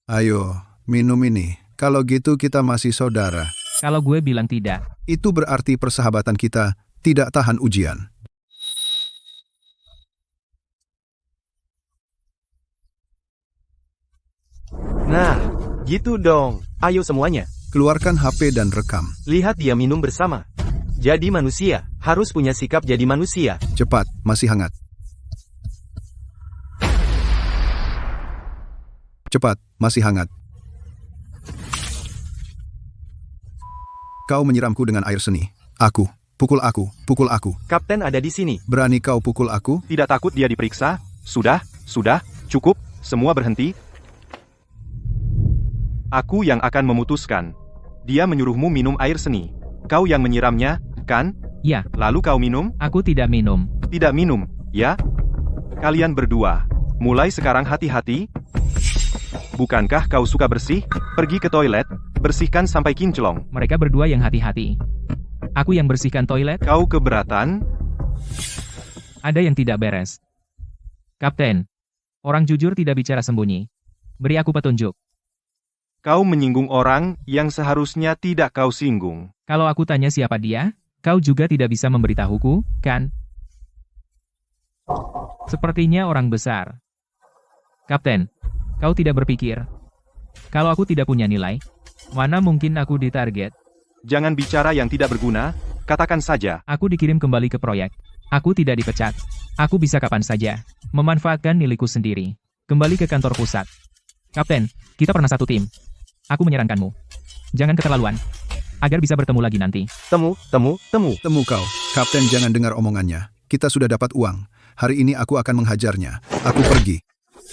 S9: Ayo, minum ini. Kalau gitu kita masih saudara.
S3: Kalau gue bilang tidak,
S9: Itu berarti persahabatan kita tidak tahan ujian.
S6: Nah, gitu dong. Ayo semuanya.
S9: Keluarkan HP dan rekam.
S6: Lihat dia minum bersama. Jadi manusia, harus punya sikap jadi manusia.
S9: Cepat, masih hangat. Cepat, masih hangat. Kau menyiramku dengan air seni. Aku, pukul aku, pukul aku.
S6: Kapten ada di sini.
S9: Berani kau pukul aku?
S4: Tidak takut dia diperiksa? Sudah, cukup, semua berhenti. Aku yang akan memutuskan. Dia menyuruhmu minum air seni. Kau yang menyiramnya, kan?
S3: ya,
S4: Lalu kau minum?
S3: aku tidak minum.
S4: Tidak minum, ya? Kalian berdua, mulai sekarang hati-hati. Bukankah kau suka bersih? Pergi ke toilet, bersihkan sampai kinclong.
S3: Mereka berdua yang hati-hati. Aku yang bersihkan toilet,
S4: Kau keberatan?
S3: ada yang tidak beres. Kapten, orang jujur tidak bicara sembunyi. Beri aku petunjuk.
S4: Kau menyinggung orang yang seharusnya tidak kau singgung.
S3: Kalau aku tanya siapa dia, kau juga tidak bisa memberitahuku, kan? Sepertinya orang besar. Kapten, kau tidak berpikir. Kalau aku tidak punya nilai, mana mungkin aku ditarget?
S4: Jangan bicara yang tidak berguna, katakan saja.
S3: Aku dikirim kembali ke proyek. Aku tidak dipecat. Aku bisa kapan saja. Memanfaatkan nilaiku sendiri. Kembali ke kantor pusat. Kapten, kita pernah satu tim. Aku menyarankanmu. Jangan keterlaluan. Agar bisa bertemu lagi nanti.
S6: Temu.
S9: Temu kau. Kapten, jangan dengar omongannya. Kita sudah dapat uang. Hari ini aku akan menghajarnya. Aku pergi.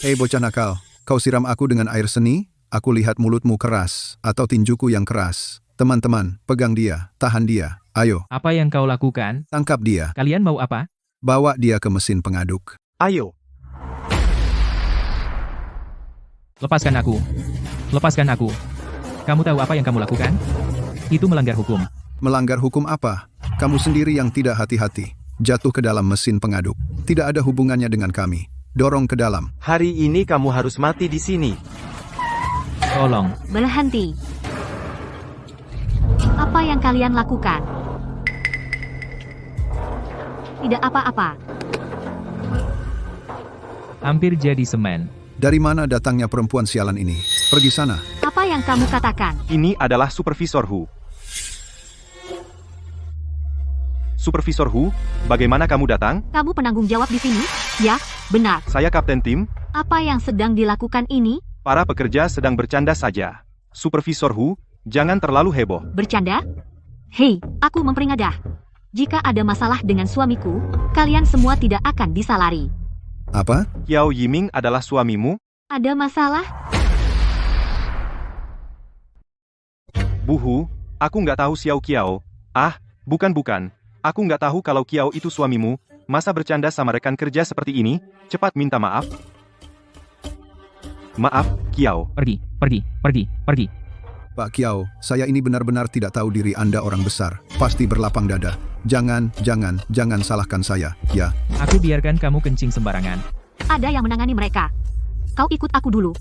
S9: Hei bocah nakal, kau siram aku dengan air seni? Aku lihat mulutmu keras, atau tinjuku yang keras. Teman-teman, pegang dia, tahan dia. Ayo,
S3: Apa yang kau lakukan?
S9: tangkap dia.
S3: Kalian mau apa?
S9: Bawa dia ke mesin pengaduk.
S6: Ayo.
S3: Lepaskan aku. Lepaskan aku. Kamu tahu apa yang kamu lakukan? Itu melanggar hukum.
S9: Melanggar hukum apa? Kamu sendiri yang tidak hati-hati. Jatuh ke dalam mesin pengaduk. Tidak ada hubungannya dengan kami. Dorong ke dalam.
S6: Hari ini kamu harus mati di sini.
S3: Tolong.
S1: Berhenti. Apa yang kalian lakukan? Tidak apa-apa.
S3: Hampir jadi semen.
S9: Dari mana datangnya perempuan sialan ini? Pergi sana.
S1: Apa yang kamu katakan?
S4: Ini adalah Supervisor Hu. Supervisor Hu, bagaimana kamu datang?
S1: Kamu penanggung jawab di sini? Ya, benar.
S4: Saya Kapten Tim.
S1: Apa yang sedang dilakukan ini?
S4: Para pekerja sedang bercanda saja. Supervisor Hu, jangan terlalu heboh.
S1: Bercanda? Hei, aku memperingatah. Jika ada masalah dengan suamiku, kalian semua tidak akan bisa lari.
S9: Apa?
S4: Kiao Yiming adalah suamimu?
S1: Ada masalah?
S4: Bu Hu, aku nggak tahu Xiao Kiao. Ah, bukan. Aku nggak tahu kalau Kiao itu suamimu. Masa bercanda sama rekan kerja seperti ini? Cepat minta maaf. Maaf, Kiao.
S3: Pergi.
S9: Pak Kiao, saya ini benar-benar tidak tahu diri Anda orang besar. Pasti berlapang dada. Jangan salahkan saya, ya.
S3: Aku biarkan kamu kencing sembarangan.
S1: Ada yang menangani mereka. Kau ikut aku dulu.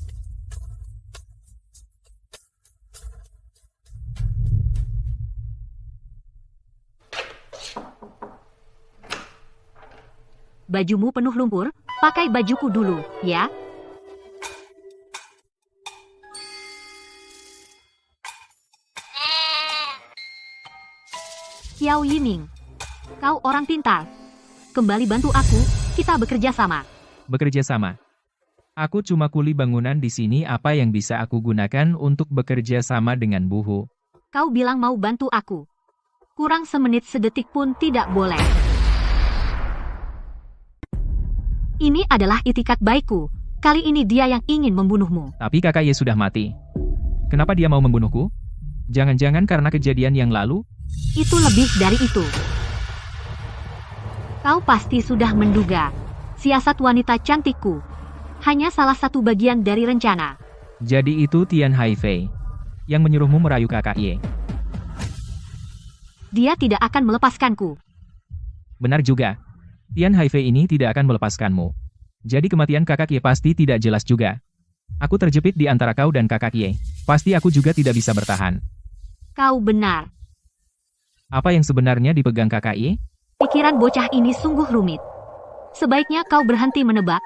S1: Bajumu penuh lumpur, pakai bajuku dulu, ya. Xiao Yiming, kau orang pintar. Kembali bantu aku, kita bekerja sama.
S3: Bekerja sama. Aku cuma kuli bangunan di sini. Apa yang bisa aku gunakan untuk bekerja sama dengan Bu Hu?
S1: Kau bilang mau bantu aku. Kurang semenit sedetik pun tidak boleh. Ini adalah itikat baikku. Kali ini dia yang ingin membunuhmu.
S3: Tapi kakak Ye sudah mati. Kenapa dia mau membunuhku? Jangan-jangan karena kejadian yang lalu?
S1: Itu lebih dari itu. Kau pasti sudah menduga. Siasat wanita cantikku hanya salah satu bagian dari rencana.
S3: Jadi itu Tian Haifei yang menyuruhmu merayu kakak Ye.
S1: Dia tidak akan melepaskanku.
S3: Benar juga. Tian Haifei ini tidak akan melepaskanmu. Jadi kematian kakak Ye pasti tidak jelas juga. Aku terjepit di antara kau dan kakak Ye. Pasti aku juga tidak bisa bertahan.
S1: Kau benar.
S3: Apa yang sebenarnya dipegang kakak Ye?
S1: Pikiran bocah ini sungguh rumit. Sebaiknya kau berhenti menebak.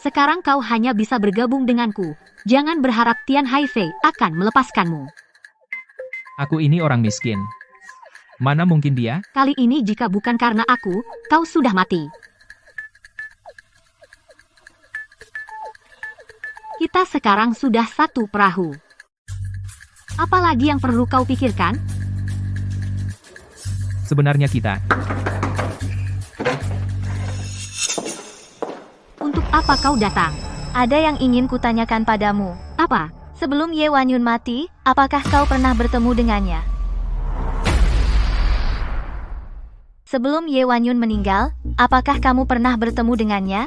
S1: Sekarang kau hanya bisa bergabung denganku. Jangan berharap Tian Haifei akan melepaskanmu.
S3: Aku ini orang miskin. Mana mungkin dia?
S1: Kali ini jika bukan karena aku, kau sudah mati. Kita sekarang sudah satu perahu. Apalagi yang perlu kau pikirkan?
S3: Sebenarnya kita.
S1: Untuk apa kau datang?
S2: Ada yang ingin kutanyakan padamu.
S1: Apa?
S2: Sebelum Ye Wanyun mati, apakah kau pernah bertemu dengannya? Sebelum Ye Wanyun meninggal, apakah kamu pernah bertemu dengannya?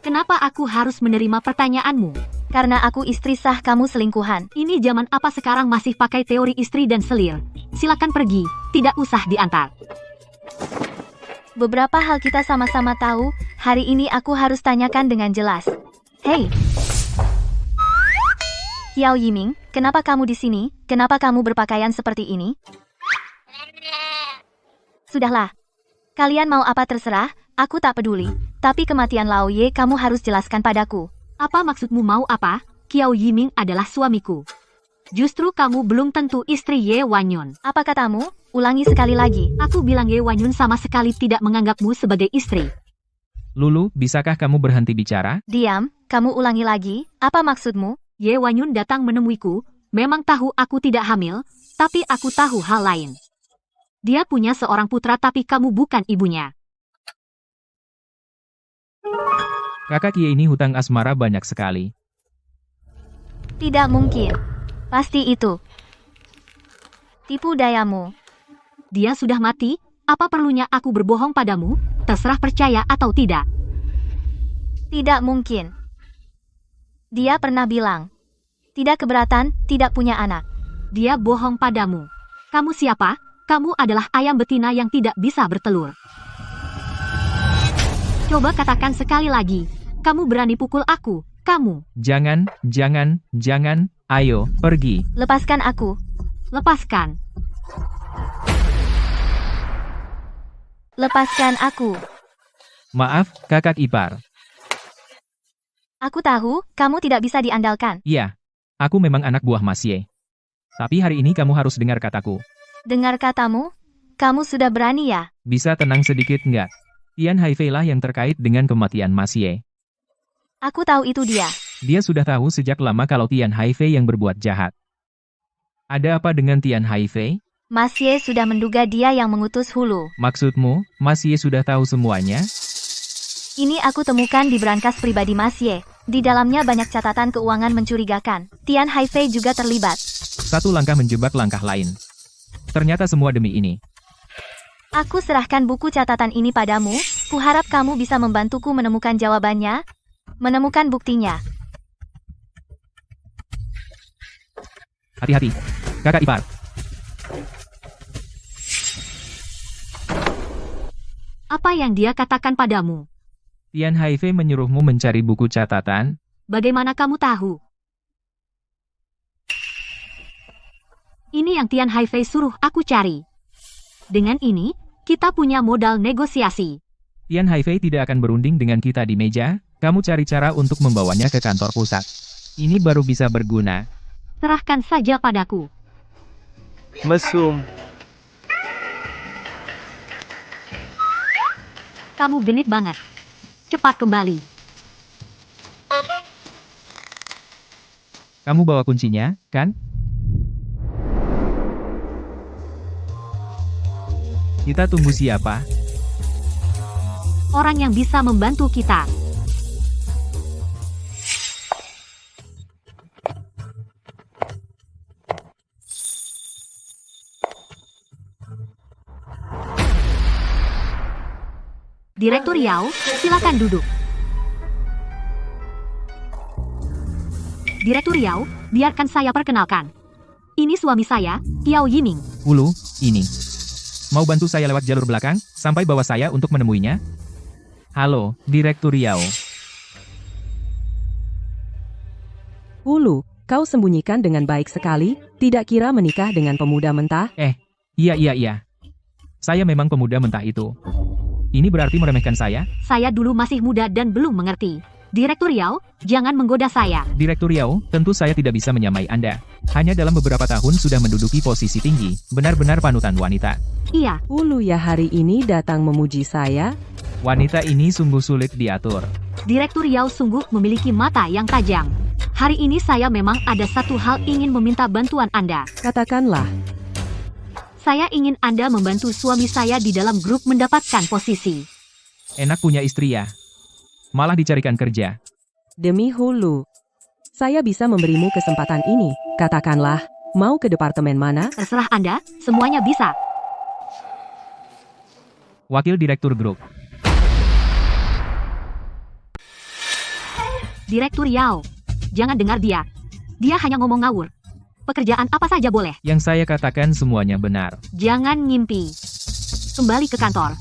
S1: Kenapa aku harus menerima pertanyaanmu?
S2: Karena aku istri sah kamu selingkuhan.
S1: Ini zaman apa sekarang masih pakai teori istri dan selir? Silakan pergi, tidak usah diantar.
S2: Beberapa hal kita sama-sama tahu, hari ini aku harus tanyakan dengan jelas. Hei! Xiao Yiming, kenapa kamu di sini? Kenapa kamu berpakaian seperti ini? Sudahlah. Kalian mau apa terserah, aku tak peduli. Tapi kematian Lao Ye kamu harus jelaskan padaku.
S1: Apa maksudmu mau apa? Xiao Yiming adalah suamiku. Justru kamu belum tentu istri Ye Wanyun.
S2: Apa katamu? Ulangi sekali lagi.
S1: Aku bilang Ye Wanyun sama sekali tidak menganggapmu sebagai istri.
S3: Lulu, bisakah kamu berhenti bicara?
S2: Diam, kamu ulangi lagi. Apa maksudmu?
S1: Ye Wanyun datang menemuiku, memang tahu aku tidak hamil, tapi aku tahu hal lain. Dia punya seorang putra tapi kamu bukan ibunya.
S3: Kakak Ye ini hutang asmara banyak sekali.
S2: Tidak mungkin. Pasti itu. Tipu dayamu.
S1: Dia sudah mati, apa perlunya aku berbohong padamu? Terserah percaya atau tidak.
S2: Tidak mungkin. Dia pernah bilang. Tidak keberatan, tidak punya anak.
S1: Dia bohong padamu. Kamu siapa? Kamu adalah ayam betina yang tidak bisa bertelur. Coba katakan sekali lagi. Kamu berani pukul aku, kamu.
S3: Jangan, ayo, pergi.
S2: Lepaskan aku.
S1: Lepaskan.
S2: Lepaskan aku.
S3: Maaf, kakak ipar.
S2: Aku tahu, kamu tidak bisa diandalkan.
S3: Iya, aku memang anak buah Mas Ye. Tapi hari ini kamu harus dengar kataku.
S2: Dengar katamu? Kamu sudah berani ya?
S3: Bisa tenang sedikit nggak? Tian Haifei lah yang terkait dengan kematian Mas Ye.
S2: Aku tahu itu dia.
S3: Dia sudah tahu sejak lama kalau Tian Haifei yang berbuat jahat. Ada apa dengan Tian Haifei?
S2: Mas Ye sudah menduga dia yang mengutus Hulu.
S3: Maksudmu, Mas Ye sudah tahu semuanya?
S2: Ini aku temukan di brankas pribadi Mas Ye. Di dalamnya banyak catatan keuangan mencurigakan. Tian Haifei juga terlibat.
S3: Satu langkah menjebak langkah lain. Ternyata semua demi ini.
S2: Aku serahkan buku catatan ini padamu. Kuharap kamu bisa membantuku menemukan jawabannya. Menemukan buktinya.
S3: Hati-hati, kakak ipar.
S1: Apa yang dia katakan padamu?
S3: Tian Haifei menyuruhmu mencari buku catatan.
S1: Bagaimana kamu tahu? Ini yang Tian Haifei suruh aku cari. Dengan ini, kita punya modal negosiasi.
S3: Tian Haifei tidak akan berunding dengan kita di meja. Kamu cari cara untuk membawanya ke kantor pusat. Ini baru bisa berguna.
S1: Serahkan saja padaku.
S6: Mesum.
S1: Kamu genit banget. Cepat kembali.
S3: Kamu bawa kuncinya, kan? Kita tunggu siapa?
S1: Orang yang bisa membantu kita. Direktur Yao, silakan duduk. Direktur Yao, biarkan saya perkenalkan. Ini suami saya, Xiao Yiming.
S3: Hulu, ini. Mau bantu saya lewat jalur belakang, sampai bawa saya untuk menemuinya? Halo, Direktur Yao.
S10: Ulu, kau sembunyikan dengan baik sekali, tidak kira menikah dengan pemuda mentah?
S3: Iya. Saya memang pemuda mentah itu. Ini berarti meremehkan saya?
S1: Saya dulu masih muda dan belum mengerti. Direktur Yao, jangan menggoda saya.
S3: Direktur Yao, tentu saya tidak bisa menyamai Anda. Hanya dalam beberapa tahun sudah menduduki posisi tinggi, benar-benar panutan wanita.
S1: Iya,
S10: Ulu ya hari ini datang memuji saya?
S3: Wanita ini sungguh sulit diatur.
S1: Direktur Yao sungguh memiliki mata yang tajam. Hari ini saya memang ada satu hal ingin meminta bantuan Anda.
S10: Katakanlah.
S1: Saya ingin Anda membantu suami saya di dalam grup mendapatkan posisi.
S3: Enak punya istri ya. Malah dicarikan kerja.
S10: Demi Hulu. Saya bisa memberimu kesempatan ini. Katakanlah, mau ke departemen mana?
S1: Terserah Anda, semuanya bisa.
S3: Wakil Direktur Grup.
S1: Direktur Yao, jangan dengar dia. Dia hanya ngomong ngawur. Pekerjaan apa saja boleh.
S3: Yang saya katakan semuanya benar.
S1: Jangan ngimpi. Kembali ke kantor.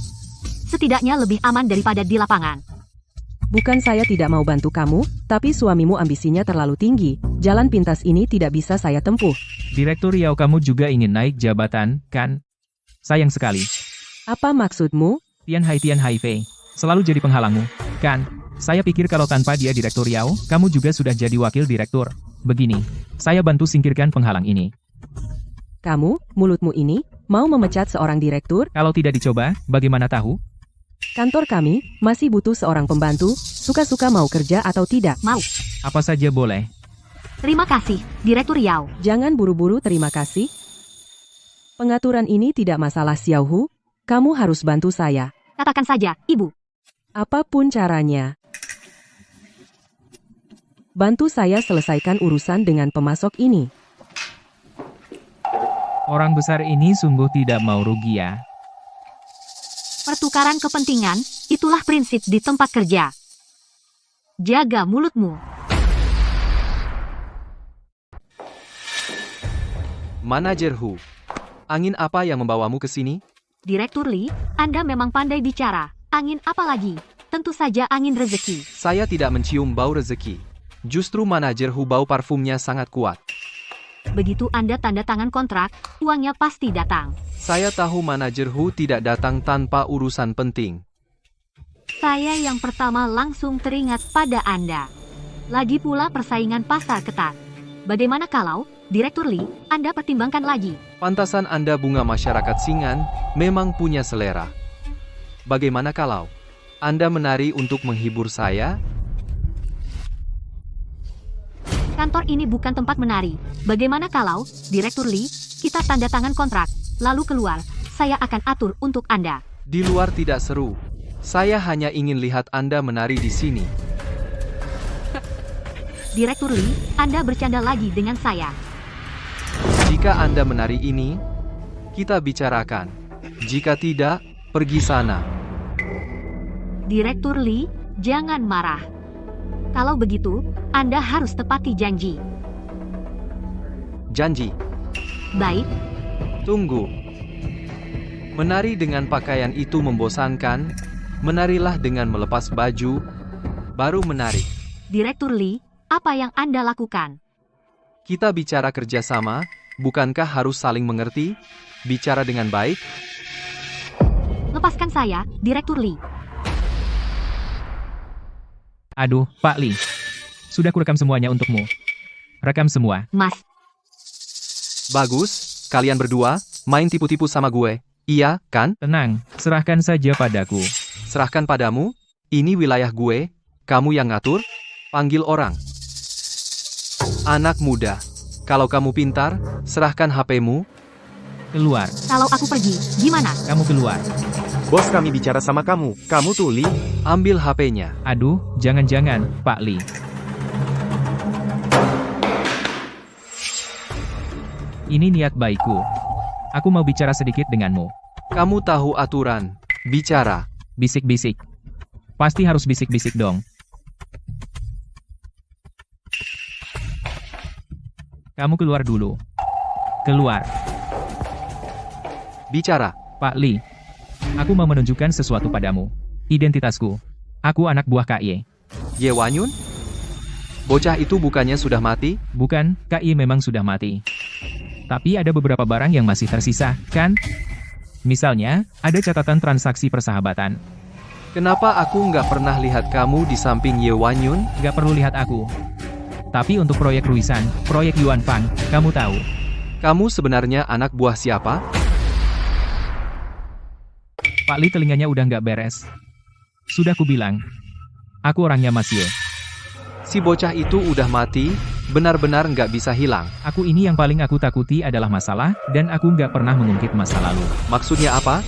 S1: Setidaknya lebih aman daripada di lapangan.
S10: Bukan saya tidak mau bantu kamu, tapi suamimu ambisinya terlalu tinggi. Jalan pintas ini tidak bisa saya tempuh.
S3: Direktur Yao, kamu juga ingin naik jabatan, kan? Sayang sekali.
S10: Apa maksudmu?
S3: Tian Hai Fei. Selalu jadi penghalangmu, kan? Saya pikir kalau tanpa dia Direktur Yao, kamu juga sudah jadi wakil direktur. Begini, saya bantu singkirkan penghalang ini.
S10: Kamu, mulutmu ini, mau memecat seorang direktur?
S3: Kalau tidak dicoba, bagaimana tahu?
S10: Kantor kami masih butuh seorang pembantu, suka-suka mau kerja atau tidak.
S1: Mau.
S3: Apa saja boleh.
S1: Terima kasih, Direktur Yao.
S10: Jangan buru-buru terima kasih. Pengaturan ini tidak masalah Xiao Hu, kamu harus bantu saya.
S1: Katakan saja, Ibu.
S10: Apapun caranya. Bantu saya selesaikan urusan dengan pemasok ini.
S3: Orang besar ini sungguh tidak mau rugi ya.
S1: Pertukaran kepentingan, itulah prinsip di tempat kerja. Jaga mulutmu.
S6: Manajer Hu, angin apa yang membawamu ke sini?
S1: Direktur Li, Anda memang pandai bicara. Angin apa lagi? Tentu saja angin rezeki.
S6: Saya tidak mencium bau rezeki. Justru manajer Hu bau parfumnya sangat kuat.
S1: Begitu Anda tanda tangan kontrak, uangnya pasti datang.
S6: Saya tahu manajer Hu tidak datang tanpa urusan penting.
S1: Saya yang pertama langsung teringat pada Anda. Lagi pula persaingan pasar ketat. Bagaimana kalau, Direktur Li, Anda pertimbangkan lagi?
S6: Pantasan Anda bunga masyarakat Singan, memang punya selera. Bagaimana kalau Anda menari untuk menghibur saya?
S1: Kantor ini bukan tempat menari. Bagaimana kalau, Direktur Li, kita tanda tangan kontrak, lalu keluar, saya akan atur untuk Anda.
S6: Di luar tidak seru. Saya hanya ingin lihat Anda menari di sini.
S1: Direktur Li, Anda bercanda lagi dengan saya.
S6: Jika Anda menari ini, kita bicarakan. Jika tidak, pergi sana.
S1: Direktur Li, jangan marah. Kalau begitu, Anda harus tepati janji.
S6: Janji.
S1: Baik,
S6: Tunggu. Menari dengan pakaian itu membosankan. Menarilah dengan melepas baju, baru menari.
S1: Direktur Li, apa yang Anda lakukan?
S6: Kita bicara kerjasama, bukankah harus saling mengerti? Bicara dengan baik?
S1: Lepaskan saya, Direktur Li.
S3: Aduh, Pak Li. Sudah kurekam semuanya untukmu. Rekam semua.
S1: Mas,
S6: Bagus, kalian berdua, main tipu-tipu sama gue. Iya, kan?
S3: Tenang, serahkan saja padaku.
S6: Serahkan padamu, ini wilayah gue, kamu yang ngatur, panggil orang. Anak muda, kalau kamu pintar, serahkan HP-mu.
S3: Keluar.
S1: kalau aku pergi, gimana?
S3: Kamu keluar.
S6: Bos kami bicara sama kamu, kamu tuh Li. Ambil HP-nya.
S3: Aduh, jangan-jangan, Pak Li. Ini niat baikku. Aku mau bicara sedikit denganmu.
S6: Kamu tahu aturan. Bicara.
S3: Bisik-bisik. Pasti harus bisik-bisik dong. Kamu keluar dulu. Keluar.
S6: Bicara.
S3: Pak Li. Aku mau menunjukkan sesuatu padamu. Identitasku. Aku anak buah KY.
S6: Ye Wanyun?
S11: Bocah itu bukannya sudah mati?
S3: Bukan, KI memang sudah mati. Tapi ada beberapa barang yang masih tersisa, kan? Misalnya, ada catatan transaksi persahabatan.
S11: Kenapa aku nggak pernah lihat kamu di samping Ye Wanyun?
S3: Gak perlu lihat aku. Tapi untuk proyek Ruisan, proyek Yuan Fang, kamu tahu.
S11: Kamu sebenarnya anak buah siapa?
S3: Pak Li telinganya udah nggak beres. Sudah kubilang. Aku orangnya Mas Ye.
S11: Si bocah itu udah mati, benar-benar nggak bisa hilang.
S3: Aku ini yang paling aku takuti adalah masalah, dan aku nggak pernah mengungkit masa lalu.
S11: Maksudnya apa?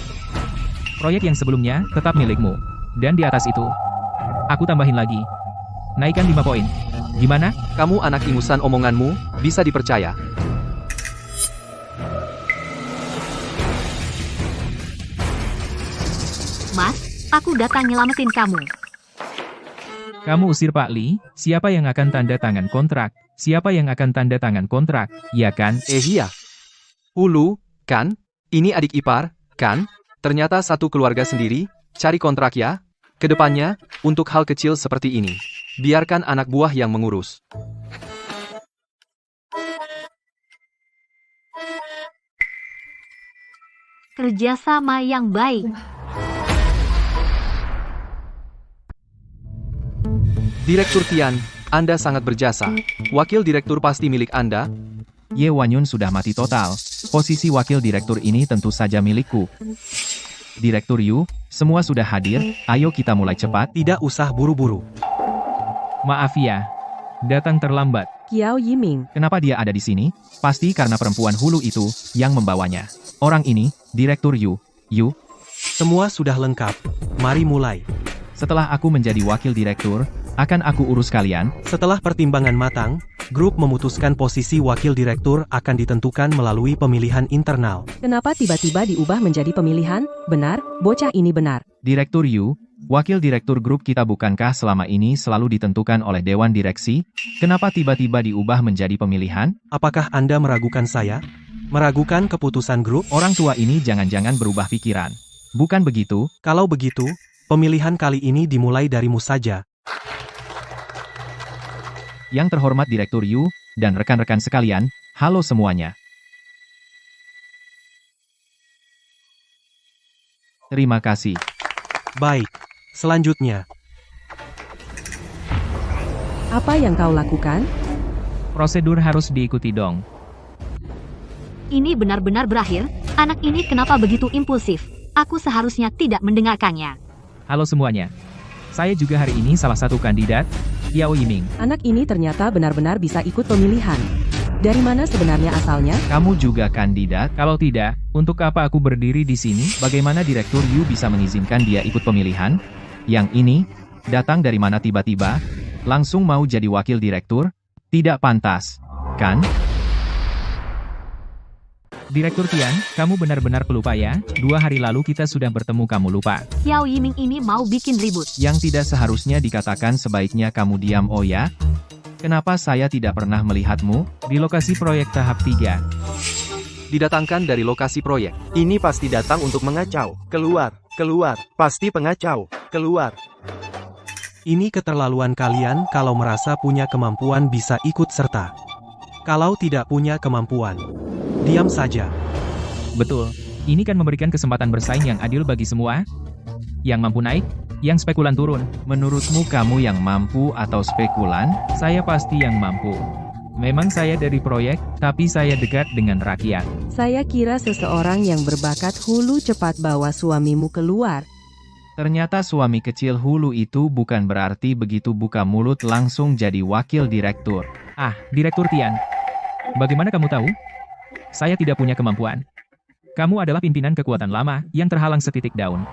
S3: Proyek yang sebelumnya tetap milikmu. Dan di atas itu, aku tambahin lagi. Naikkan 5 poin. Gimana?
S11: Kamu anak ingusan omonganmu, bisa dipercaya.
S1: Mas, aku datang nyelamatin kamu.
S3: Kamu usir Pak Li, siapa yang akan tanda tangan kontrak? Siapa yang akan tanda tangan kontrak, ya kan?
S11: Iya. Hulu, kan? Ini adik ipar, kan? Ternyata satu keluarga sendiri, cari kontrak ya. Kedepannya, untuk hal kecil seperti ini, biarkan anak buah yang mengurus.
S1: Kerjasama yang baik.
S11: Direktur Tian, Anda sangat berjasa. Wakil direktur pasti milik Anda.
S3: Ye Wanyun sudah mati total. Posisi wakil direktur ini tentu saja milikku. Direktur Yu, semua sudah hadir, ayo kita mulai cepat.
S8: Tidak usah buru-buru.
S3: Maaf ya, datang terlambat.
S10: Qiao Yiming.
S3: Kenapa dia ada di sini? Pasti karena perempuan Hulu itu yang membawanya. Orang ini, Direktur Yu.
S8: Semua sudah lengkap. Mari mulai.
S3: Setelah aku menjadi wakil direktur, akan aku urus kalian.
S8: Setelah pertimbangan matang, grup memutuskan posisi wakil direktur akan ditentukan melalui pemilihan internal.
S10: Kenapa tiba-tiba diubah menjadi pemilihan? Benar, bocah ini benar.
S3: Direktur Yu, wakil direktur grup kita bukankah selama ini selalu ditentukan oleh Dewan Direksi? Kenapa tiba-tiba diubah menjadi pemilihan?
S8: Apakah Anda meragukan saya? Meragukan keputusan grup?
S3: Orang tua ini jangan-jangan berubah pikiran. Bukan begitu?
S8: Kalau begitu, pemilihan kali ini dimulai darimu saja.
S3: Yang terhormat Direktur Yu, dan rekan-rekan sekalian, halo semuanya. Terima kasih.
S8: Baik, selanjutnya.
S10: Apa yang kau lakukan?
S3: Prosedur harus diikuti dong.
S1: Ini benar-benar berakhir. Anak ini kenapa begitu impulsif? Aku seharusnya tidak mendengarkannya.
S3: Halo semuanya. Saya juga hari ini salah satu kandidat, Qiao Yiming.
S10: Anak ini ternyata benar-benar bisa ikut pemilihan. Dari mana sebenarnya asalnya?
S3: Kamu juga kandidat? Kalau tidak, untuk apa aku berdiri di sini? Bagaimana Direktur Yu bisa mengizinkan dia ikut pemilihan? Yang ini, datang dari mana tiba-tiba? Langsung mau jadi wakil direktur? Tidak pantas, kan? Direktur Tian, kamu benar-benar pelupa ya? 2 hari lalu kita sudah bertemu kamu lupa.
S1: Qiao Yiming ini mau bikin ribut.
S3: Yang tidak seharusnya dikatakan sebaiknya kamu diam oh ya? Kenapa saya tidak pernah melihatmu di lokasi proyek tahap 3?
S11: Didatangkan dari lokasi proyek.
S6: Ini pasti datang untuk mengacau. Keluar, pasti pengacau. Keluar.
S8: Ini keterlaluan kalian kalau merasa punya kemampuan bisa ikut serta. Kalau tidak punya kemampuan, diam saja.
S3: Betul. Ini kan memberikan kesempatan bersaing yang adil bagi semua. Yang mampu naik, yang spekulan turun. Menurutmu kamu yang mampu atau spekulan? Saya pasti yang mampu. Memang saya dari proyek, tapi saya dekat dengan rakyat.
S10: Saya kira seseorang yang berbakat hulu cepat bawa suamimu keluar.
S3: Ternyata suami kecil Hulu itu bukan berarti begitu buka mulut langsung jadi wakil direktur. Ah, Direktur Tian. Bagaimana kamu tahu? Saya tidak punya kemampuan. Kamu adalah pimpinan kekuatan lama yang terhalang setitik daun.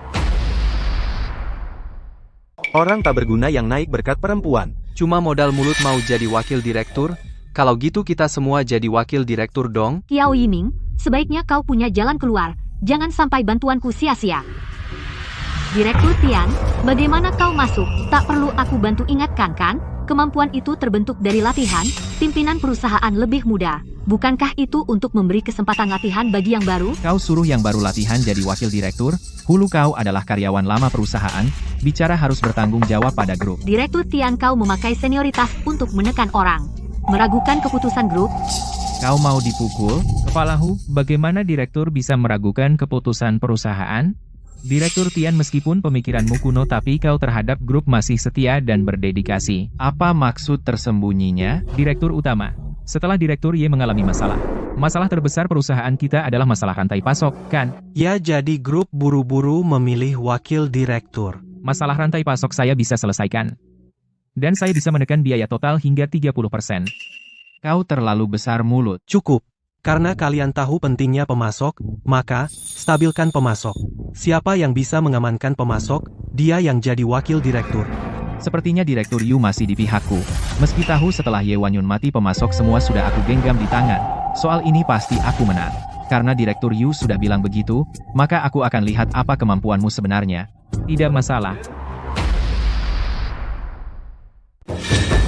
S6: Orang tak berguna yang naik berkat perempuan.
S11: Cuma modal mulut mau jadi wakil direktur? Kalau gitu kita semua jadi wakil direktur dong?
S1: Qiao Yiming, sebaiknya kau punya jalan keluar. Jangan sampai bantuanku sia-sia. Direktur Tian, bagaimana kau masuk? Tak perlu aku bantu ingatkan kan? Kemampuan itu terbentuk dari latihan, pimpinan perusahaan lebih muda. Bukankah itu untuk memberi kesempatan latihan bagi yang baru?
S3: Kau suruh yang baru latihan jadi wakil direktur? Hulu kau adalah karyawan lama perusahaan, bicara harus bertanggung jawab pada grup.
S1: Direktur Tian kau memakai senioritas untuk menekan orang. Meragukan keputusan grup?
S3: Kau mau dipukul? Kepala Hu, bagaimana direktur bisa meragukan keputusan perusahaan? Direktur Tian, meskipun pemikiranmu kuno tapi kau terhadap grup masih setia dan berdedikasi. Apa maksud tersembunyinya? Direktur utama. Setelah Direktur Ye mengalami masalah. Masalah terbesar perusahaan kita adalah masalah rantai pasok, kan?
S8: Ya, jadi grup buru-buru memilih wakil direktur.
S3: Masalah rantai pasok saya bisa selesaikan. Dan saya bisa menekan biaya total hingga 30%. Kau terlalu besar mulut.
S8: Cukup. Karena kalian tahu pentingnya pemasok, maka, stabilkan pemasok. Siapa yang bisa mengamankan pemasok, dia yang jadi wakil direktur.
S3: Sepertinya Direktur Yu masih di pihakku. Meski tahu setelah Ye Wanyun mati pemasok semua sudah aku genggam di tangan. Soal ini pasti aku menang. Karena Direktur Yu sudah bilang begitu, maka aku akan lihat apa kemampuanmu sebenarnya. Tidak masalah.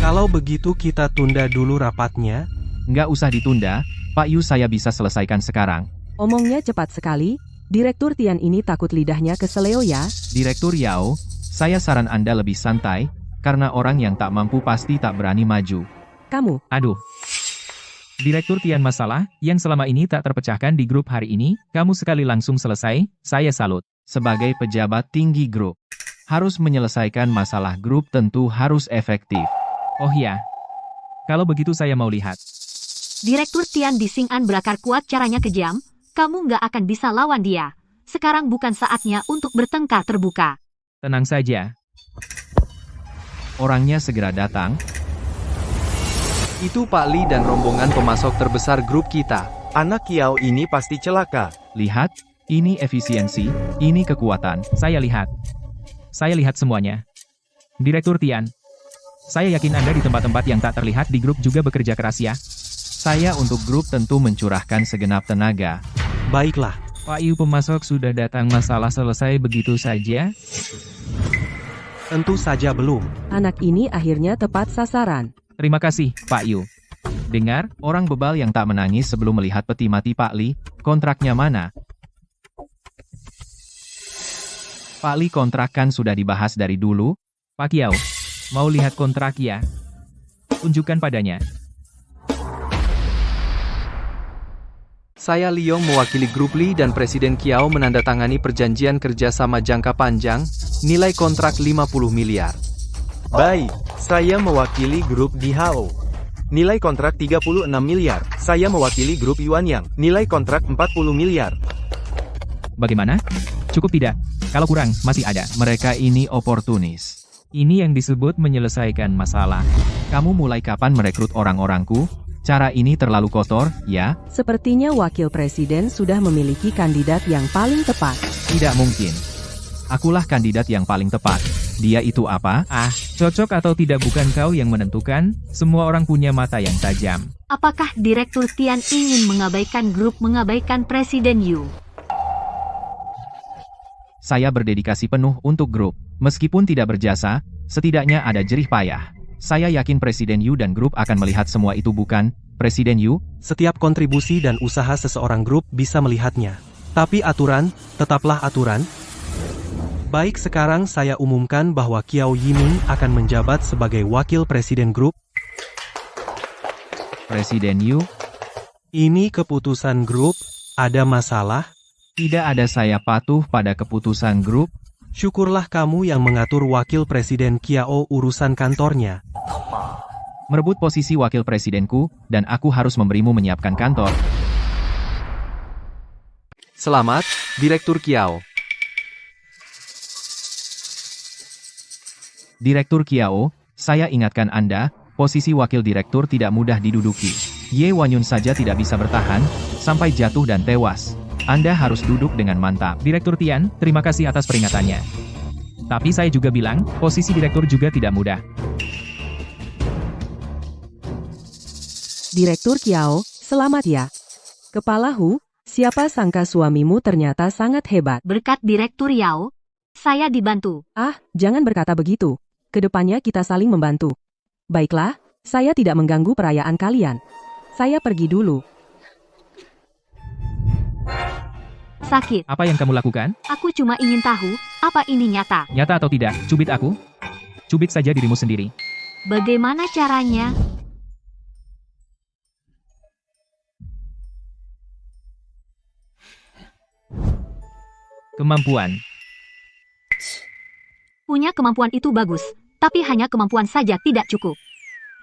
S8: Kalau begitu kita tunda dulu rapatnya.
S3: Nggak usah ditunda, Pak Yu, saya bisa selesaikan sekarang.
S10: Omongnya cepat sekali. Direktur Tian ini takut lidahnya keseleo ya.
S3: Direktur Yao, saya saran Anda lebih santai, karena orang yang tak mampu pasti tak berani maju.
S10: Kamu.
S3: Aduh. Direktur Tian, masalah yang selama ini tak terpecahkan di grup hari ini, kamu sekali langsung selesai, saya salut. Sebagai pejabat tinggi grup, harus menyelesaikan masalah grup tentu harus efektif. Oh ya, kalau begitu saya mau lihat.
S1: Direktur Tian di Xing'an berakar kuat, caranya kejam, kamu nggak akan bisa lawan dia. Sekarang bukan saatnya untuk bertengkar terbuka.
S3: Tenang saja. Orangnya segera datang.
S11: Itu Pak Li dan rombongan pemasok terbesar grup kita.
S6: Anak Kiao ini pasti celaka.
S3: Lihat, ini efisiensi, ini kekuatan. Saya lihat semuanya. Direktur Tian, saya yakin Anda di tempat-tempat yang tak terlihat di grup juga bekerja keras ya. Saya untuk grup tentu mencurahkan segenap tenaga.
S8: Baiklah.
S3: Pak Yu, pemasok sudah datang, masalah selesai begitu saja?
S8: Tentu saja belum.
S10: Anak ini akhirnya tepat sasaran.
S3: Terima kasih, Pak Yu. Dengar, orang bebal yang tak menangis sebelum melihat peti mati Pak Li, kontraknya mana? Pak Li, kontrak kan sudah dibahas dari dulu. Pak Kiao, mau lihat kontrak ya? Tunjukkan padanya.
S11: Saya Liong mewakili grup Li dan Presiden Kiao menandatangani perjanjian kerjasama jangka panjang, nilai kontrak 50 miliar.
S6: Baik, saya mewakili grup Dihao. Nilai kontrak 36 miliar. Saya mewakili grup Yuanyang. Nilai kontrak 40 miliar.
S3: Bagaimana? Cukup tidak? Kalau kurang, masih ada. Mereka ini oportunis. Ini yang disebut menyelesaikan masalah. Kamu mulai kapan merekrut orang-orangku? Cara ini terlalu kotor, ya?
S10: Sepertinya wakil presiden sudah memiliki kandidat yang paling tepat.
S3: Tidak mungkin. Akulah kandidat yang paling tepat. Dia itu apa? Ah, cocok atau tidak bukan kau yang menentukan, semua orang punya mata yang tajam.
S1: Apakah Direktur Tian ingin mengabaikan grup, mengabaikan Presiden Yu?
S3: Saya berdedikasi penuh untuk grup. Meskipun tidak berjasa, setidaknya ada jerih payah. Saya yakin Presiden Yu dan grup akan melihat semua itu, bukan, Presiden Yu?
S8: Setiap kontribusi dan usaha seseorang grup bisa melihatnya. Tapi aturan, tetaplah aturan. Baik, sekarang saya umumkan bahwa Kiao Yiming akan menjabat sebagai wakil presiden grup.
S3: Presiden Yu?
S8: Ini keputusan grup, ada masalah?
S3: Tidak ada, saya patuh pada keputusan grup.
S8: Syukurlah kamu yang mengatur wakil presiden Kiao urusan kantornya.
S3: Merebut posisi wakil presidenku, dan aku harus memberimu menyiapkan kantor.
S11: Selamat, Direktur Kiao.
S3: Direktur Kiao, saya ingatkan Anda, posisi wakil direktur tidak mudah diduduki. Ye Wanyun saja tidak bisa bertahan, sampai jatuh dan tewas. Anda harus duduk dengan mantap. Direktur Tian, terima kasih atas peringatannya. Tapi saya juga bilang, posisi direktur juga tidak mudah.
S10: Direktur Kiao, selamat ya. Kepala Hu, siapa sangka suamimu ternyata sangat hebat.
S1: Berkat Direktur Yao, saya dibantu.
S10: Ah, jangan berkata begitu. Kedepannya kita saling membantu. Baiklah, saya tidak mengganggu perayaan kalian. Saya pergi dulu.
S1: Sakit.
S3: Apa yang kamu lakukan?
S1: Aku cuma ingin tahu, apa ini nyata?
S3: Nyata atau tidak, cubit aku? Cubit saja dirimu sendiri.
S1: Bagaimana caranya?
S3: Kemampuan.
S1: Punya kemampuan itu bagus, tapi hanya kemampuan saja tidak cukup.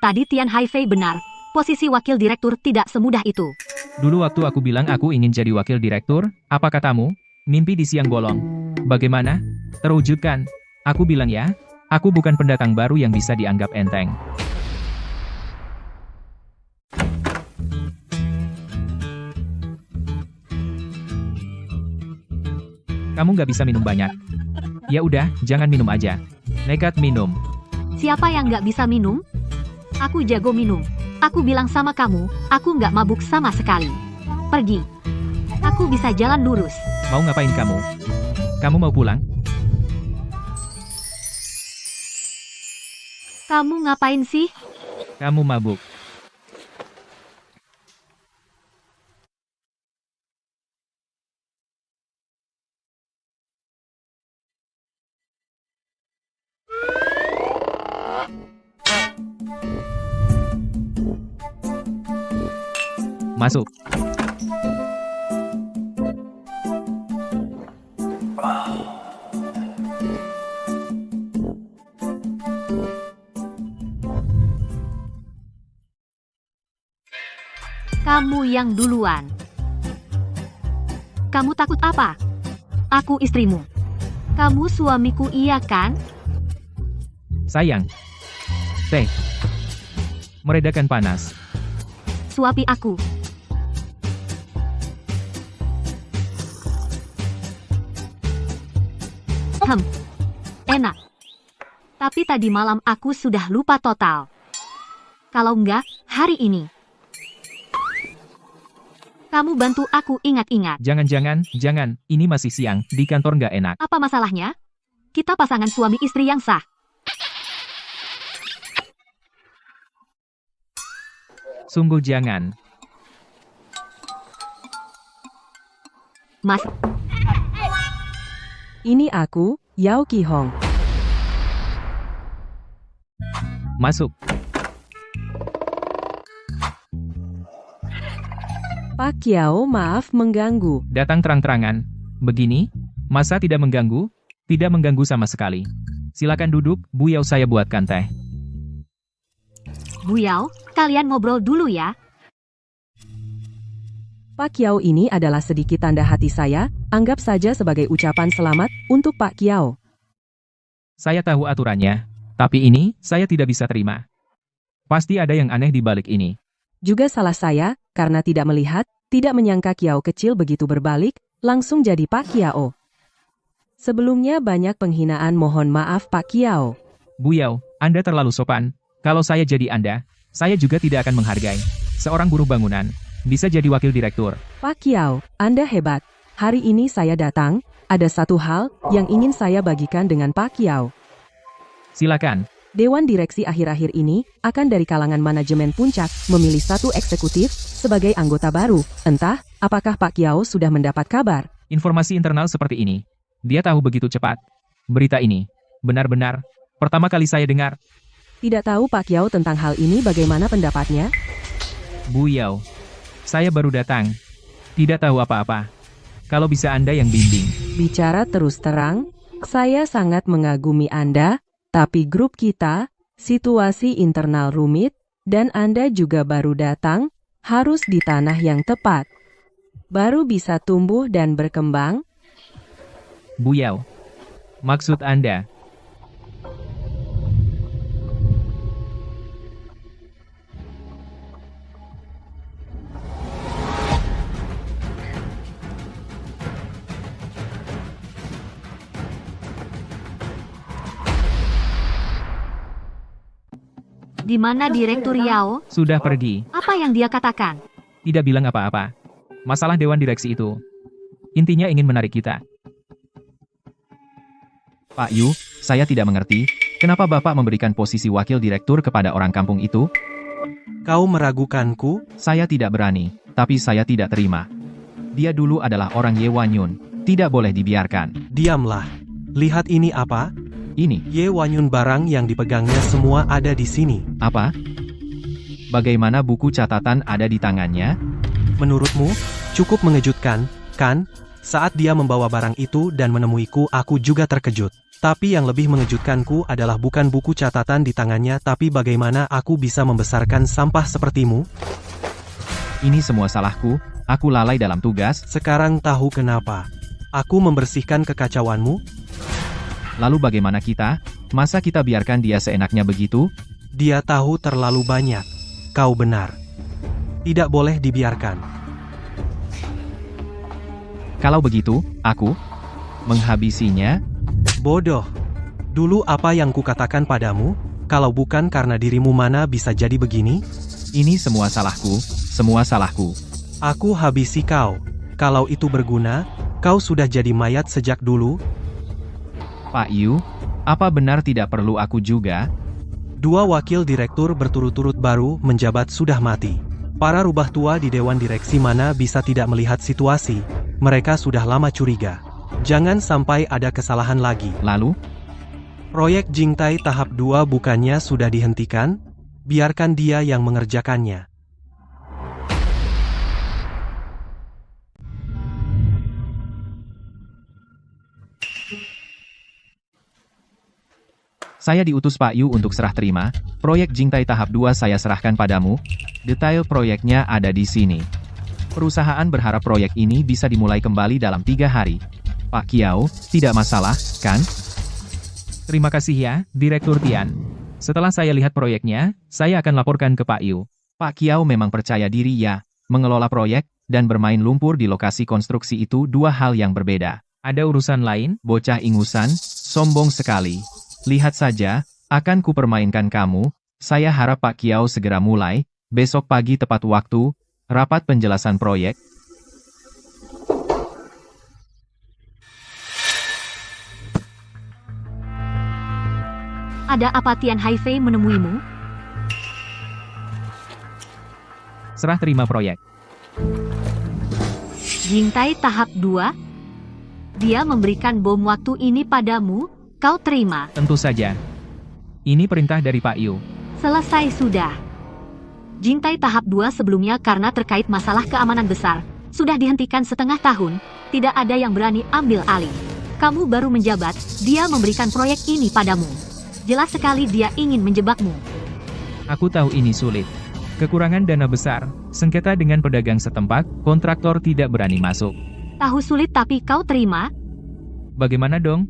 S1: Tadi Tian Haifei benar, posisi wakil direktur tidak semudah itu.
S3: Dulu waktu aku bilang aku ingin jadi wakil direktur, apa katamu? Mimpi di siang bolong. Bagaimana? Terwujudkan. Aku bilang ya, aku bukan pendatang baru yang bisa dianggap enteng. Kamu nggak bisa minum banyak. Ya udah, jangan minum aja. Nekat minum.
S1: Siapa yang nggak bisa minum? Aku jago minum. Aku bilang sama kamu, aku nggak mabuk sama sekali. Pergi. Aku bisa jalan lurus.
S3: Mau ngapain kamu? Kamu mau pulang?
S1: Kamu ngapain sih?
S3: Kamu mabuk. Masuk.
S1: Kamu yang duluan. Kamu takut apa? Aku istrimu. Kamu suamiku, iya kan?
S3: Sayang. Teh. Meredakan panas.
S1: Suapi aku. Enak. Tapi tadi malam aku sudah lupa total. Kalau enggak, hari ini. Kamu bantu aku ingat-ingat.
S3: Jangan, ini masih siang, di kantor nggak enak.
S1: Apa masalahnya? Kita pasangan suami istri yang sah.
S3: Sungguh jangan.
S1: Mas,
S10: Ini aku, Yao Qihong.
S3: Masuk.
S10: Pak Kiao, maaf mengganggu.
S3: Datang terang-terangan. Begini, masa tidak mengganggu? Tidak mengganggu sama sekali. Silakan duduk, Bu Yao, saya buatkan teh.
S1: Bu Yao, kalian ngobrol dulu ya.
S10: Pak Kiao, ini adalah sedikit tanda hati saya, anggap saja sebagai ucapan selamat untuk Pak Kiao.
S3: Saya tahu aturannya, tapi ini, saya tidak bisa terima. Pasti ada yang aneh di balik ini.
S10: Juga salah saya, karena tidak melihat, tidak menyangka Kiao kecil begitu berbalik, langsung jadi Pak Kiao. Sebelumnya banyak penghinaan, mohon maaf Pak Kiao.
S3: Bu Yao, Anda terlalu sopan. Kalau saya jadi Anda, saya juga tidak akan menghargai. Seorang buruh bangunan, bisa jadi wakil direktur.
S10: Pak Kiao, Anda hebat. Hari ini saya datang, ada satu hal yang ingin saya bagikan dengan Pak Kiao.
S3: Silakan.
S10: Dewan Direksi akhir-akhir ini akan dari kalangan manajemen puncak memilih satu eksekutif sebagai anggota baru. Entah, apakah Pak Kiao sudah mendapat kabar?
S3: Informasi internal seperti ini. Dia tahu begitu cepat. Berita ini, benar-benar, pertama kali saya dengar.
S10: Tidak tahu Pak Kiao tentang hal ini, bagaimana pendapatnya?
S3: Bu Yao, saya baru datang. Tidak tahu apa-apa. Kalau bisa Anda yang bimbing.
S10: Bicara terus terang, saya sangat mengagumi Anda, tapi grup kita, situasi internal rumit, dan Anda juga baru datang, harus di tanah yang tepat. Baru bisa tumbuh dan berkembang.
S3: Bu Yao, maksud Anda?
S1: Di mana Direktur Yao?
S3: Sudah pergi.
S1: Apa yang dia katakan?
S3: Tidak bilang apa-apa. Masalah Dewan Direksi itu. Intinya ingin menarik kita. Pak Yu, saya tidak mengerti. Kenapa Bapak memberikan posisi wakil direktur kepada orang kampung itu?
S8: Kau meragukanku?
S3: Saya tidak berani, tapi saya tidak terima. Dia dulu adalah orang Ye Wanyun, tidak boleh dibiarkan.
S8: Diamlah. Lihat ini apa?
S3: Ini,
S8: Ye Wanyun, barang yang dipegangnya semua ada di sini.
S3: apa? Bagaimana buku catatan ada di tangannya?
S8: Menurutmu, cukup mengejutkan, kan? Saat dia membawa barang itu dan menemuiku, aku juga terkejut. Tapi yang lebih mengejutkanku adalah bukan buku catatan di tangannya, tapi bagaimana aku bisa membesarkan sampah sepertimu?
S3: Ini semua salahku, aku lalai dalam tugas.
S8: Sekarang tahu kenapa? Aku membersihkan kekacauanmu?
S3: Lalu bagaimana kita? Masa kita biarkan dia seenaknya begitu?
S8: Dia tahu terlalu banyak. Kau benar. Tidak boleh dibiarkan.
S3: Kalau begitu, aku menghabisinya.
S8: Bodoh. Dulu apa yang kukatakan padamu? Kalau bukan karena dirimu, mana bisa jadi begini?
S3: Ini semua salahku, semua salahku.
S8: Aku habisi kau. Kalau itu berguna, kau sudah jadi mayat sejak dulu.
S3: Pak Yu, apa benar tidak perlu aku juga?
S8: 2 wakil direktur berturut-turut baru menjabat sudah mati. Para rubah tua di Dewan Direksi mana bisa tidak melihat situasi. Mereka sudah lama curiga. Jangan sampai ada kesalahan lagi.
S3: Lalu?
S8: Proyek Jingtai tahap 2 bukannya sudah dihentikan? Biarkan dia yang mengerjakannya.
S3: Saya diutus Pak Yu untuk serah terima. Proyek Jingtai tahap 2 saya serahkan padamu. Detail proyeknya ada di sini. Perusahaan berharap proyek ini bisa dimulai kembali dalam 3 hari. Pak Kiao, tidak masalah, kan? Terima kasih ya, Direktur Tian. Setelah saya lihat proyeknya, saya akan laporkan ke Pak Yu. Pak Kiao memang percaya diri ya, mengelola proyek, dan bermain lumpur di lokasi konstruksi itu 2 hal yang berbeda. Ada urusan lain, bocah ingusan, sombong sekali. Lihat saja, akan kupermainkan kamu. Saya harap Pak Kiao segera mulai, besok pagi tepat waktu, rapat penjelasan proyek.
S1: Ada apa Tian Haifei menemuimu?
S3: Serah terima proyek.
S1: Jingtai tahap 2? Dia memberikan bom waktu ini padamu, kau terima.
S3: Tentu saja. Ini perintah dari Pak Yu.
S1: Selesai sudah. Jingtai tahap 2 sebelumnya karena terkait masalah keamanan besar, sudah dihentikan setengah tahun, tidak ada yang berani ambil alih. Kamu baru menjabat, dia memberikan proyek ini padamu. Jelas sekali dia ingin menjebakmu.
S3: Aku tahu ini sulit. Kekurangan dana besar, sengketa dengan pedagang setempat, kontraktor tidak berani masuk.
S1: Tahu sulit tapi kau terima?
S3: Bagaimana dong?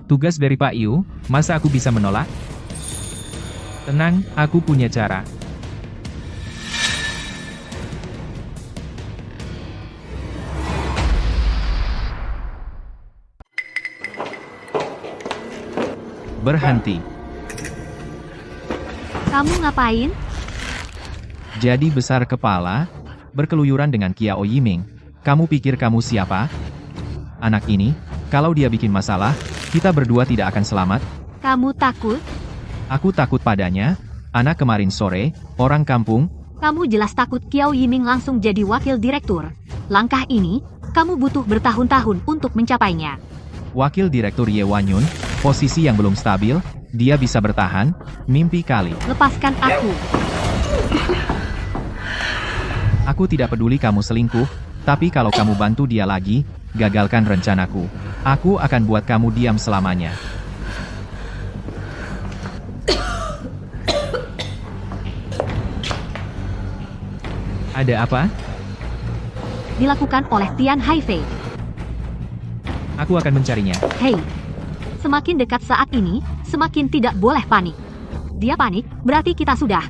S3: Tugas dari Pak Yu, masa aku bisa menolak? Tenang, aku punya cara. Berhenti.
S1: Kamu ngapain?
S3: Jadi besar kepala, berkeluyuran dengan Kiao Yiming. Kamu pikir kamu siapa? Anak ini, kalau dia bikin masalah, kita berdua tidak akan selamat.
S1: Kamu takut?
S3: Aku takut padanya. Anak kemarin sore, orang kampung.
S1: Kamu jelas takut Kiao Yiming langsung jadi wakil direktur. Langkah ini, kamu butuh bertahun-tahun untuk mencapainya.
S3: Wakil direktur Ye Wanyun, posisi yang belum stabil, dia bisa bertahan, mimpi kali.
S1: Lepaskan aku.
S3: Aku tidak peduli kamu selingkuh, tapi kalau kamu bantu dia lagi, gagalkan rencanaku. Aku akan buat kamu diam selamanya. Ada apa?
S1: Dilakukan oleh Tian Haifei.
S3: Aku akan mencarinya.
S1: Hei, semakin dekat saat ini, semakin tidak boleh panik. Dia panik, berarti kita sudah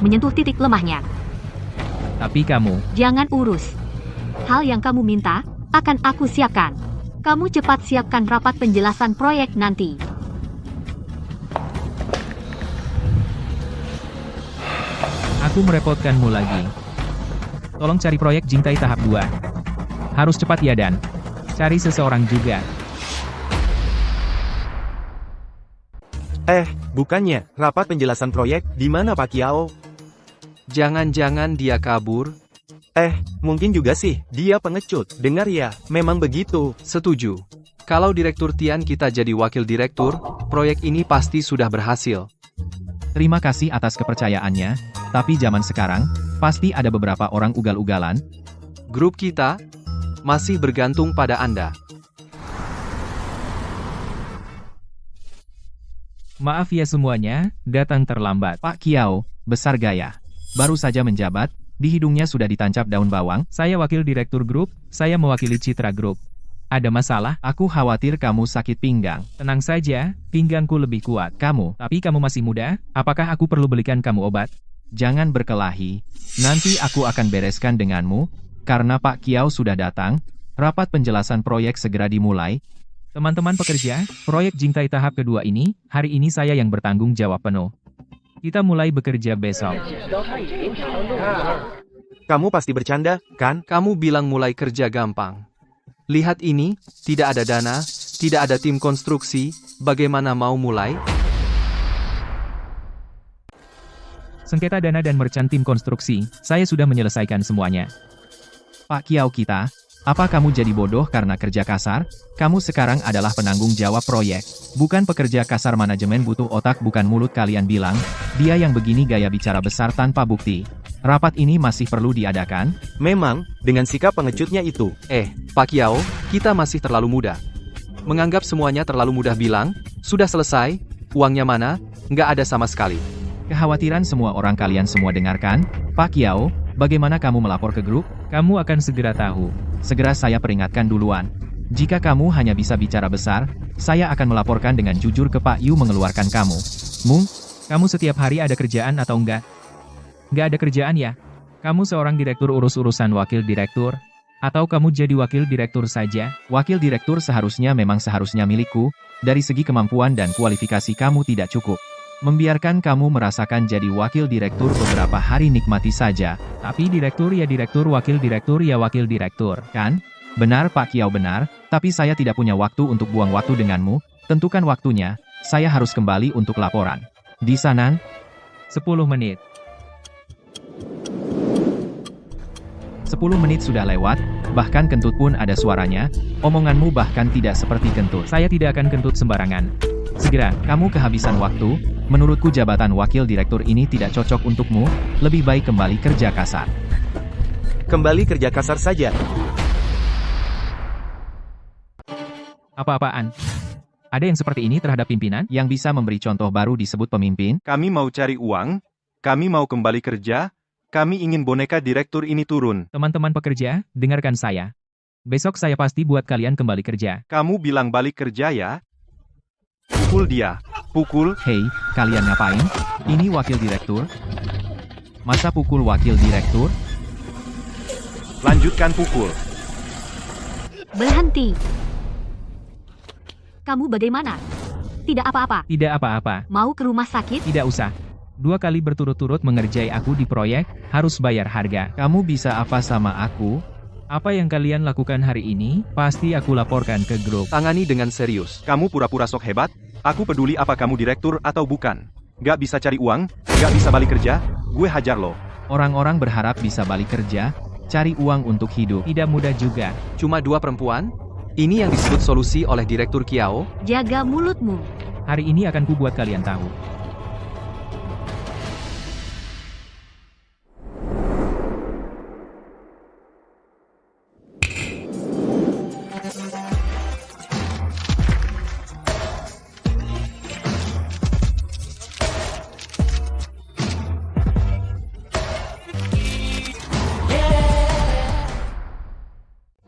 S1: menyentuh titik lemahnya.
S3: Tapi kamu,
S1: jangan urus. Hal yang kamu minta, akan aku siapkan. Kamu cepat siapkan rapat penjelasan proyek nanti.
S3: Aku merepotkanmu lagi. Tolong cari proyek Jingtai tahap 2. Harus cepat ya dan cari seseorang juga.
S6: Bukannya, rapat penjelasan proyek, di mana Pak Kiao?
S11: Jangan-jangan dia kabur?
S6: Mungkin juga sih, dia pengecut. Dengar ya, memang begitu.
S11: Setuju. Kalau Direktur Tian kita jadi wakil direktur, proyek ini pasti sudah berhasil.
S3: Terima kasih atas kepercayaannya, tapi zaman sekarang, pasti ada beberapa orang ugal-ugalan.
S11: Grup kita masih bergantung pada Anda.
S3: Maaf ya semuanya, datang terlambat. Pak Kiao, besar gaya. Baru saja menjabat, di hidungnya sudah ditancap daun bawang. Saya wakil direktur grup, saya mewakili Citra Group. Ada masalah, aku khawatir kamu sakit pinggang. Tenang saja, pinggangku lebih kuat. Tapi kamu masih muda, apakah aku perlu belikan kamu obat? Jangan berkelahi, nanti aku akan bereskan denganmu, karena Pak Kiao sudah datang, rapat penjelasan proyek segera dimulai. Teman-teman pekerja, proyek Jingtai tahap kedua ini, hari ini saya yang bertanggung jawab penuh. Kita mulai bekerja besok.
S6: Kamu pasti bercanda, kan?
S11: Kamu bilang mulai kerja gampang. Lihat ini, tidak ada dana, tidak ada tim konstruksi, bagaimana mau mulai?
S3: Sengketa dana dan merchant tim konstruksi, saya sudah menyelesaikan semuanya. Pak Kiao kita, apa kamu jadi bodoh karena kerja kasar? Kamu sekarang adalah penanggung jawab proyek. Bukan pekerja kasar, manajemen butuh otak bukan mulut. Kalian bilang, dia yang begini gaya bicara besar tanpa bukti. Rapat ini masih perlu diadakan?
S6: Memang, dengan sikap pengecutnya itu.
S11: Pak Kiao, kita masih terlalu muda. Menganggap semuanya terlalu mudah. Bilang, sudah selesai, uangnya mana? Nggak ada sama sekali.
S3: Kekhawatiran semua orang kalian semua dengarkan. Pak Kiao, bagaimana kamu melapor ke grup? Kamu akan segera tahu. Segera saya peringatkan duluan. Jika kamu hanya bisa bicara besar, saya akan melaporkan dengan jujur ke Pak Yu mengeluarkan kamu. Kamu setiap hari ada kerjaan atau enggak? Nggak ada kerjaan ya? Kamu seorang direktur urus-urusan wakil direktur? Atau kamu jadi wakil direktur saja? Wakil direktur seharusnya milikku, dari segi kemampuan dan kualifikasi kamu tidak cukup. Membiarkan kamu merasakan jadi wakil direktur beberapa hari nikmati saja. Tapi direktur ya direktur, wakil direktur ya wakil direktur, kan? Benar Pak Kiao benar, tapi saya tidak punya waktu untuk buang waktu denganmu. Tentukan waktunya, saya harus kembali untuk laporan. Di sana, 10 menit. 10 menit sudah lewat, bahkan kentut pun ada suaranya. Omonganmu bahkan tidak seperti kentut. Saya tidak akan kentut sembarangan. Segera, kamu kehabisan waktu. Menurutku jabatan wakil direktur ini tidak cocok untukmu, lebih baik kembali kerja kasar.
S6: Kembali kerja kasar saja.
S3: Apa-apaan? Ada yang seperti ini terhadap pimpinan, yang bisa memberi contoh baru disebut pemimpin?
S4: Kami mau cari uang, kami mau kembali kerja, kami ingin boneka direktur ini turun.
S3: Teman-teman pekerja, dengarkan saya. Besok saya pasti buat kalian kembali kerja.
S4: Kamu bilang balik kerja ya? Pukul dia. Pukul.
S3: Hei, kalian ngapain? Ini wakil direktur. Masa pukul wakil direktur?
S4: Lanjutkan pukul.
S1: Berhenti. Kamu bagaimana? Tidak apa-apa.
S3: Tidak apa-apa.
S1: Mau ke rumah sakit?
S3: Tidak usah. 2 kali berturut-turut mengerjai aku di proyek, harus bayar harga. Kamu bisa apa sama aku? Apa yang kalian lakukan hari ini, pasti aku laporkan ke grup.
S11: Tangani dengan serius.
S4: Kamu pura-pura sok hebat? Aku peduli apa kamu direktur atau bukan. Gak bisa cari uang, gak bisa balik kerja, gue hajar lo.
S3: Orang-orang berharap bisa balik kerja, cari uang untuk hidup. Tidak mudah juga.
S11: Cuma 2 perempuan? Ini yang disebut solusi oleh Direktur Kiao?
S1: Jaga mulutmu.
S3: Hari ini akan kubuat kalian tahu.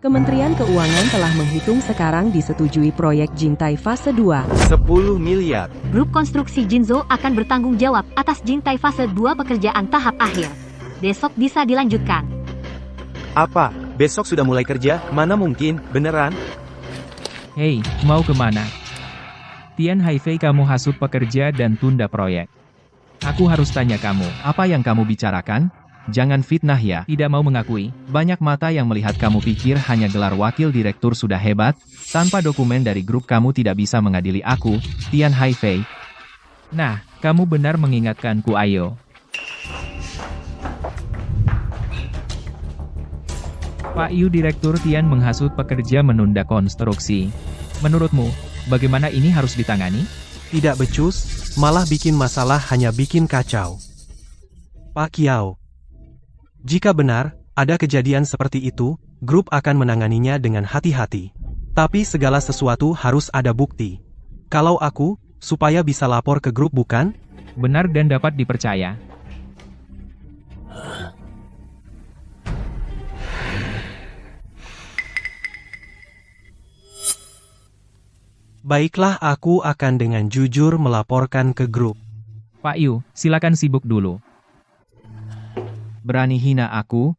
S10: Kementerian Keuangan telah menghitung sekarang disetujui proyek Jingtai fase 2.
S6: 10 miliar.
S1: Grup konstruksi Jinzo akan bertanggung jawab atas Jingtai fase 2 pekerjaan tahap akhir. Besok bisa dilanjutkan.
S6: Apa? Besok sudah mulai kerja? Mana mungkin, beneran?
S3: Hei, mau kemana? Tian Haifei, kamu hasut pekerja dan tunda proyek. Aku harus tanya kamu, apa yang kamu bicarakan? Jangan fitnah ya, tidak mau mengakui. Banyak mata yang melihat kamu pikir hanya gelar wakil direktur sudah hebat. Tanpa dokumen dari grup kamu tidak bisa mengadili aku, Tian Haifei. Nah, kamu benar mengingatkanku, ayo. Pak Yu, Direktur Tian menghasut pekerja menunda konstruksi. Menurutmu, bagaimana ini harus ditangani?
S8: Tidak becus, malah bikin masalah hanya bikin kacau. Pak Kiao, jika benar, ada kejadian seperti itu, grup akan menanganinya dengan hati-hati. Tapi segala sesuatu harus ada bukti. Kalau aku, supaya bisa lapor ke grup bukan?
S3: Benar dan dapat dipercaya.
S8: Baiklah, aku akan dengan jujur melaporkan ke grup.
S3: Pak Yu, silakan sibuk dulu.
S11: Berani hina aku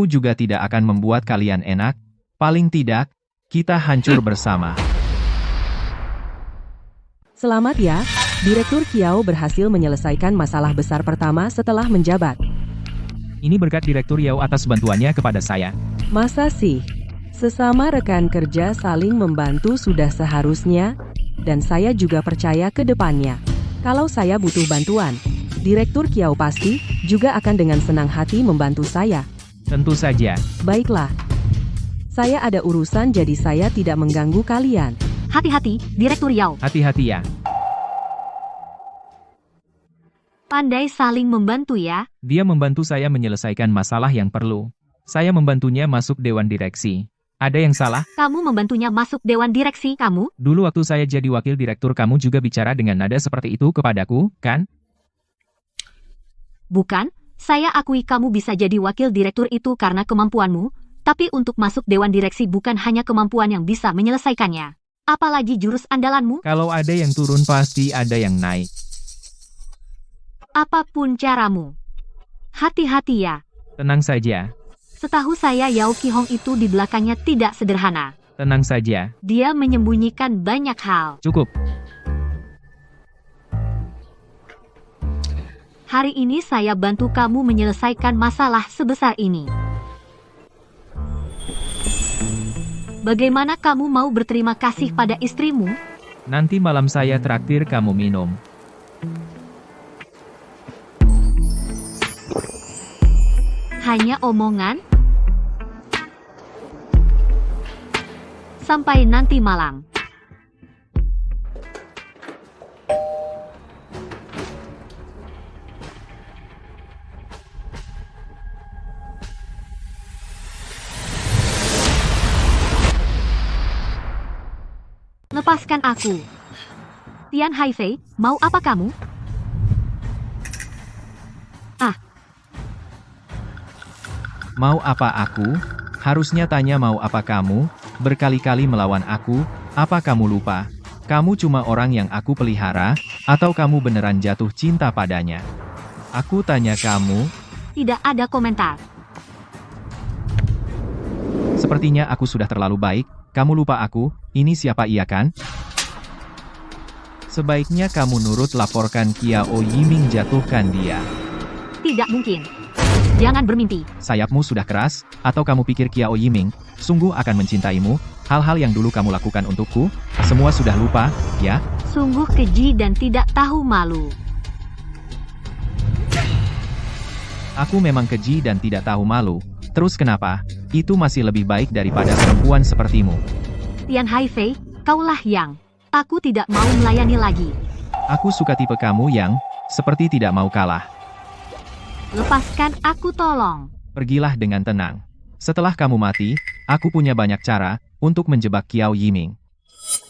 S11: juga tidak akan membuat kalian enak, paling tidak, kita hancur bersama.
S10: Selamat ya, Direktur Kiao berhasil menyelesaikan masalah besar pertama setelah menjabat.
S3: Ini berkat Direktur Yao atas bantuannya kepada saya.
S10: Masa sih? Sesama rekan kerja saling membantu sudah seharusnya, dan saya juga percaya ke depannya. Kalau saya butuh bantuan, Direktur Kiao pasti juga akan dengan senang hati membantu saya.
S3: Tentu saja.
S10: Baiklah. Saya ada urusan jadi saya tidak mengganggu kalian.
S1: Hati-hati, Direktur Yao.
S3: Hati-hati ya.
S1: Pandai saling membantu ya.
S3: Dia membantu saya menyelesaikan masalah yang perlu. Saya membantunya masuk Dewan Direksi. Ada yang salah?
S1: Kamu membantunya masuk Dewan Direksi, kamu?
S3: Dulu waktu saya jadi wakil direktur kamu juga bicara dengan nada seperti itu kepadaku, kan?
S1: Bukan, saya akui kamu bisa jadi wakil direktur itu karena kemampuanmu, tapi untuk masuk Dewan Direksi bukan hanya kemampuan yang bisa menyelesaikannya. Apalagi jurus andalanmu?
S3: Kalau ada yang turun pasti ada yang naik.
S1: Apapun caramu. Hati-hati ya.
S3: Tenang saja.
S1: Setahu saya Yao Qihong itu di belakangnya tidak sederhana.
S3: Tenang saja.
S1: Dia menyembunyikan banyak hal.
S3: Cukup.
S1: Hari ini saya bantu kamu menyelesaikan masalah sebesar ini. Bagaimana kamu mau berterima kasih pada istrimu?
S3: Nanti malam saya traktir kamu minum.
S1: Hanya omongan? Sampai nanti malam. Lepaskan aku. Tian Haifei, mau apa kamu?
S11: Mau apa aku? Harusnya tanya mau apa kamu? Berkali-kali melawan aku, apa kamu lupa? Kamu cuma orang yang aku pelihara, atau kamu beneran jatuh cinta padanya? Aku tanya kamu.
S1: Tidak ada komentar.
S11: Sepertinya aku sudah terlalu baik, kamu lupa aku, ini siapa iya kan? Sebaiknya kamu nurut laporkan Kiao Yiming jatuhkan dia.
S1: Tidak mungkin. Jangan bermimpi.
S11: Sayapmu sudah keras, atau kamu pikir Kiao Yiming sungguh akan mencintaimu? Hal-hal yang dulu kamu lakukan untukku, semua sudah lupa, ya?
S1: Sungguh keji dan tidak tahu malu.
S11: Aku memang keji dan tidak tahu malu. Terus kenapa? Itu masih lebih baik daripada perempuan sepertimu.
S1: Tian Haifei, kaulah yang aku tidak mau melayani lagi.
S11: Aku suka tipe kamu yang seperti tidak mau kalah.
S1: Lepaskan aku tolong.
S11: Pergilah dengan tenang. Setelah kamu mati, aku punya banyak cara untuk menjebak Kiao Yiming.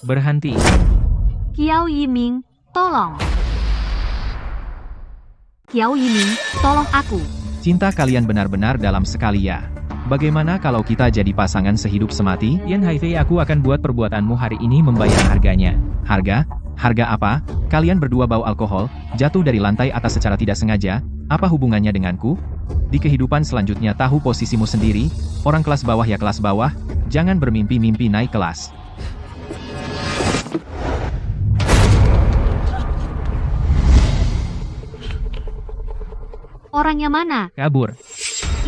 S3: Berhenti.
S1: Kiao Yiming, tolong. Kiao Yiming, tolong aku.
S11: Cinta kalian benar-benar dalam sekali ya. Bagaimana kalau kita jadi pasangan sehidup semati?
S3: Tian Haifei, aku akan buat perbuatanmu hari ini membayar harganya.
S11: Harga? Harga apa? Kalian berdua bau alkohol, jatuh dari lantai atas secara tidak sengaja. Apa hubungannya denganku? Di kehidupan selanjutnya tahu posisimu sendiri, orang kelas bawah ya kelas bawah, jangan bermimpi-mimpi naik kelas.
S1: Orangnya mana?
S3: Kabur.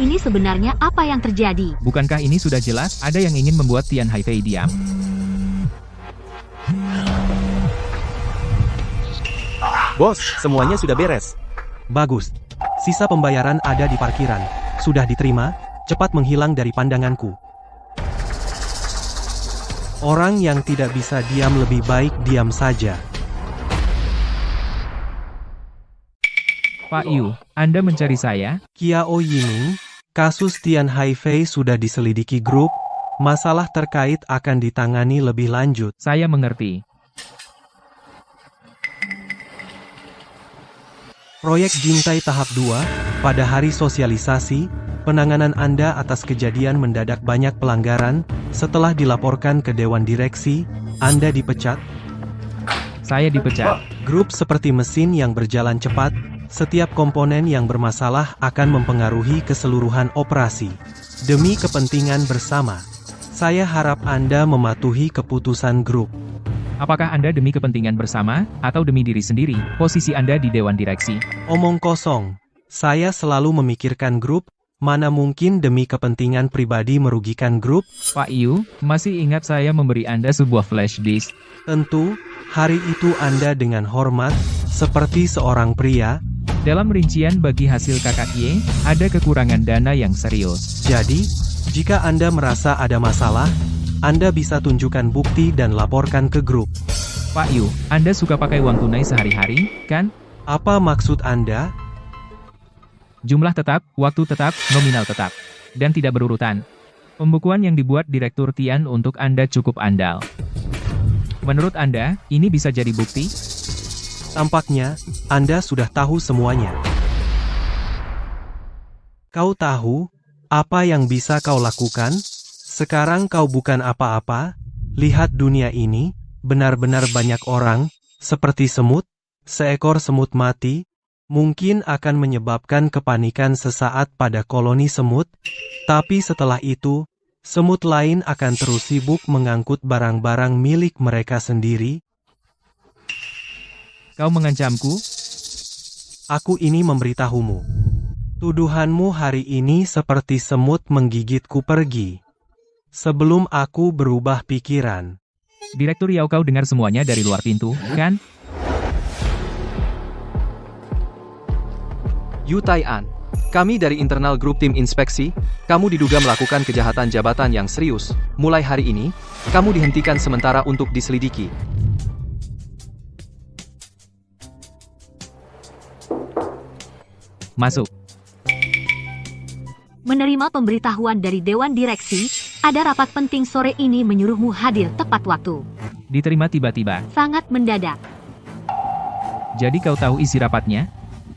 S1: Ini sebenarnya apa yang terjadi?
S3: Bukankah ini sudah jelas? Ada yang ingin membuat Tian Haifei diam.
S6: Bos, semuanya sudah beres.
S8: Bagus. Sisa pembayaran ada di parkiran. Sudah diterima, cepat menghilang dari pandanganku. Orang yang tidak bisa diam lebih baik diam saja.
S3: Pak Yu, Anda mencari saya?
S8: Kiao Yiming, kasus Tian Haifei sudah diselidiki grup. Masalah terkait akan ditangani lebih lanjut.
S3: Saya mengerti.
S8: Proyek Jintai tahap 2, pada hari sosialisasi, penanganan Anda atas kejadian mendadak banyak pelanggaran, setelah dilaporkan ke Dewan Direksi, Anda dipecat.
S3: Saya dipecat.
S8: Grup seperti mesin yang berjalan cepat, setiap komponen yang bermasalah akan mempengaruhi keseluruhan operasi. Demi kepentingan bersama, saya harap Anda mematuhi keputusan grup.
S3: Apakah Anda demi kepentingan bersama, atau demi diri sendiri, posisi Anda di Dewan Direksi?
S8: Omong kosong. Saya selalu memikirkan grup, mana mungkin demi kepentingan pribadi merugikan grup.
S3: Pak Yu, masih ingat saya memberi Anda sebuah flash disk?
S8: Tentu, hari itu Anda dengan hormat, seperti seorang pria.
S3: Dalam rincian bagi hasil Kakak Ye, ada kekurangan dana yang serius.
S8: Jadi, jika Anda merasa ada masalah, Anda bisa tunjukkan bukti dan laporkan ke grup.
S3: Pak Yu, Anda suka pakai uang tunai sehari-hari, kan?
S8: Apa maksud Anda?
S3: Jumlah tetap, waktu tetap, nominal tetap. Dan tidak berurutan. Pembukuan yang dibuat Direktur Tian untuk Anda cukup andal. Menurut Anda, ini bisa jadi bukti?
S8: Tampaknya, Anda sudah tahu semuanya. Kau tahu apa yang bisa kau lakukan? Sekarang kau bukan apa-apa. Lihat dunia ini, benar-benar banyak orang, seperti semut, seekor semut mati, mungkin akan menyebabkan kepanikan sesaat pada koloni semut, tapi setelah itu, semut lain akan terus sibuk mengangkut barang-barang milik mereka sendiri.
S3: Kau mengancamku?
S8: Aku ini memberitahumu. Tuduhanmu hari ini seperti semut menggigitku pergi. Sebelum aku berubah pikiran.
S3: Direktur Yao, kau dengar semuanya dari luar pintu, kan?
S11: Yu Tai-an, kami dari internal grup tim inspeksi, kamu diduga melakukan kejahatan jabatan yang serius. Mulai hari ini, kamu dihentikan sementara untuk diselidiki.
S3: Masuk.
S1: Menerima pemberitahuan dari Dewan Direksi, ada rapat penting sore ini menyuruhmu hadir tepat waktu.
S3: Diterima tiba-tiba.
S1: Sangat mendadak.
S3: Jadi kau tahu isi rapatnya?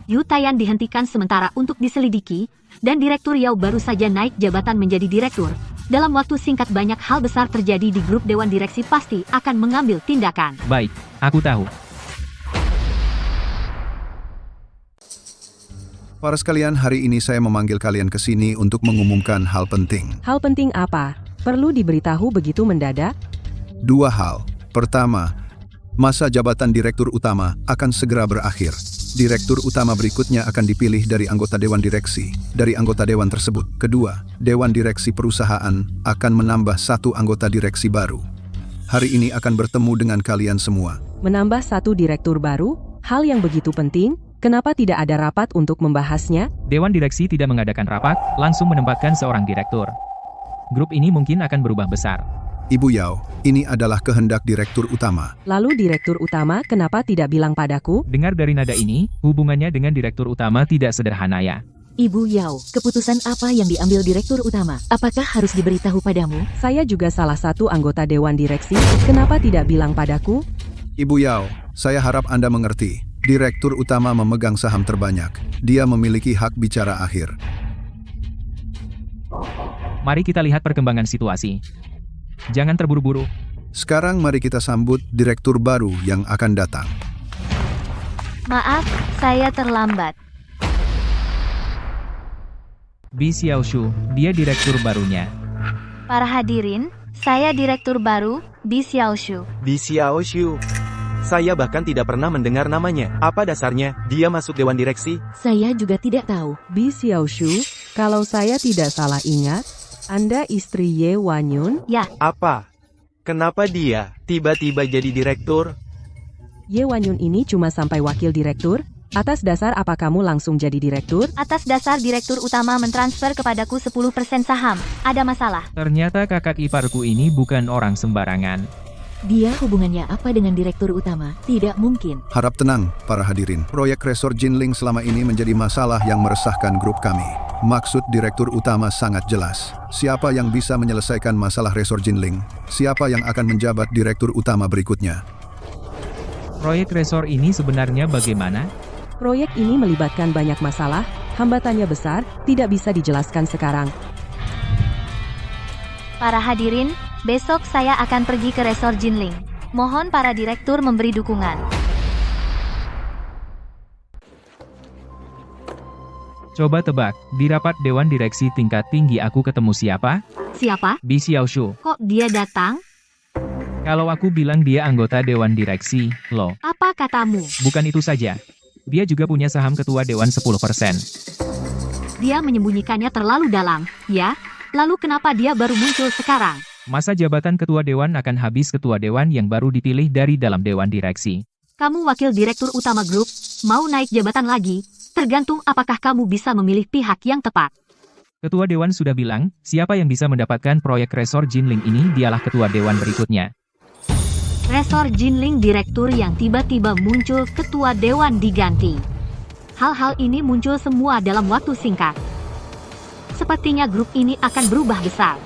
S1: Yu Taian dihentikan sementara untuk diselidiki, dan Direktur Yao baru saja naik jabatan menjadi direktur. Dalam waktu singkat banyak hal besar terjadi di grup Dewan Direksi, pasti akan mengambil tindakan.
S3: Baik, aku tahu.
S9: Para sekalian, hari ini saya memanggil kalian ke sini untuk mengumumkan hal penting.
S10: Hal penting apa? Perlu diberitahu begitu mendadak?
S9: 2 hal. Pertama, masa jabatan Direktur Utama akan segera berakhir. Direktur Utama berikutnya akan dipilih dari anggota Dewan Direksi, dari anggota Dewan tersebut. Kedua, Dewan Direksi perusahaan akan menambah 1 anggota direksi baru. Hari ini akan bertemu dengan kalian semua.
S10: Menambah 1 direktur baru? Hal yang begitu penting? Kenapa tidak ada rapat untuk membahasnya?
S3: Dewan Direksi tidak mengadakan rapat, langsung menempatkan seorang direktur. Grup ini mungkin akan berubah besar.
S9: Ibu Yao, ini adalah kehendak Direktur Utama.
S10: Lalu Direktur Utama kenapa tidak bilang padaku?
S3: Dengar dari nada ini, hubungannya dengan Direktur Utama tidak sederhana ya.
S5: Ibu Yao, keputusan apa yang diambil Direktur Utama? Apakah harus diberitahu padamu?
S10: Saya juga salah satu anggota Dewan Direksi, kenapa tidak bilang padaku?
S9: Ibu Yao, saya harap Anda mengerti. Direktur Utama memegang saham terbanyak. Dia memiliki hak bicara akhir.
S3: Mari kita lihat perkembangan situasi. Jangan terburu-buru.
S9: Sekarang mari kita sambut direktur baru yang akan datang.
S2: Maaf, saya terlambat.
S3: Bi Xiaoshu, dia direktur barunya.
S2: Para hadirin, saya direktur baru, Bi Xiaoshu.
S6: Bi Xiaoshu. Saya bahkan tidak pernah mendengar namanya. Apa dasarnya dia masuk Dewan Direksi?
S5: Saya juga tidak tahu.
S10: Bi Xiaoshu, kalau saya tidak salah ingat, Anda istri Ye Wanyun?
S2: Ya.
S6: Apa? Kenapa dia tiba-tiba jadi direktur?
S10: Ye Wanyun ini cuma sampai wakil direktur? Atas dasar apa kamu langsung jadi direktur?
S2: Atas dasar direktur utama mentransfer kepadaku 10% saham. Ada masalah?
S3: Ternyata kakak iparku ini bukan orang sembarangan.
S5: Dia hubungannya apa dengan direktur utama? Tidak mungkin.
S9: Harap tenang, para hadirin. Proyek Resor Jinling selama ini menjadi masalah yang meresahkan grup kami. Maksud direktur utama sangat jelas. Siapa yang bisa menyelesaikan masalah Resor Jinling? Siapa yang akan menjabat direktur utama berikutnya?
S3: Proyek resor ini sebenarnya bagaimana?
S10: Proyek ini melibatkan banyak masalah, hambatannya besar, tidak bisa dijelaskan sekarang.
S2: Para hadirin, besok saya akan pergi ke Resor Jinling. Mohon para direktur memberi dukungan.
S3: Coba tebak, di rapat Dewan Direksi tingkat tinggi aku ketemu siapa?
S1: Siapa?
S3: Bi Xiaoshu.
S1: Kok dia datang?
S3: Kalau aku bilang dia anggota Dewan Direksi, loh.
S1: Apa katamu?
S3: Bukan itu saja. Dia juga punya saham ketua Dewan 10%.
S1: Dia menyembunyikannya terlalu dalam, ya? Lalu kenapa dia baru muncul sekarang?
S3: Masa jabatan ketua Dewan akan habis ketua Dewan yang baru dipilih dari dalam Dewan Direksi.
S1: Kamu wakil direktur utama grup, mau naik jabatan lagi? Tergantung apakah kamu bisa memilih pihak yang tepat.
S3: Ketua Dewan sudah bilang, siapa yang bisa mendapatkan proyek Resor Jinling ini dialah ketua Dewan berikutnya.
S1: Resor Jinling direktur yang tiba-tiba muncul ketua Dewan diganti. Hal-hal ini muncul semua dalam waktu singkat. Sepertinya grup ini akan berubah besar.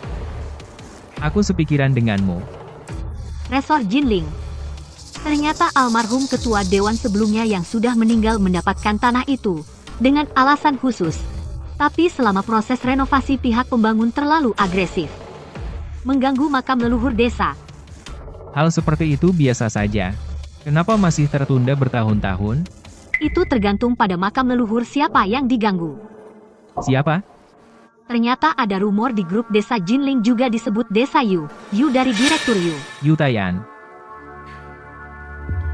S3: Aku sepikiran denganmu.
S1: Resor Jinling. Ternyata almarhum ketua Dewan sebelumnya yang sudah meninggal mendapatkan tanah itu dengan alasan khusus. Tapi selama proses renovasi pihak pembangun terlalu agresif. Mengganggu makam leluhur desa.
S3: Hal seperti itu biasa saja. Kenapa masih tertunda bertahun-tahun?
S1: Itu tergantung pada makam leluhur siapa yang diganggu.
S3: Siapa?
S1: Ternyata ada rumor di grup desa Jinling juga disebut desa Yu. Yu dari direktur Yu.
S3: Yu Tayan.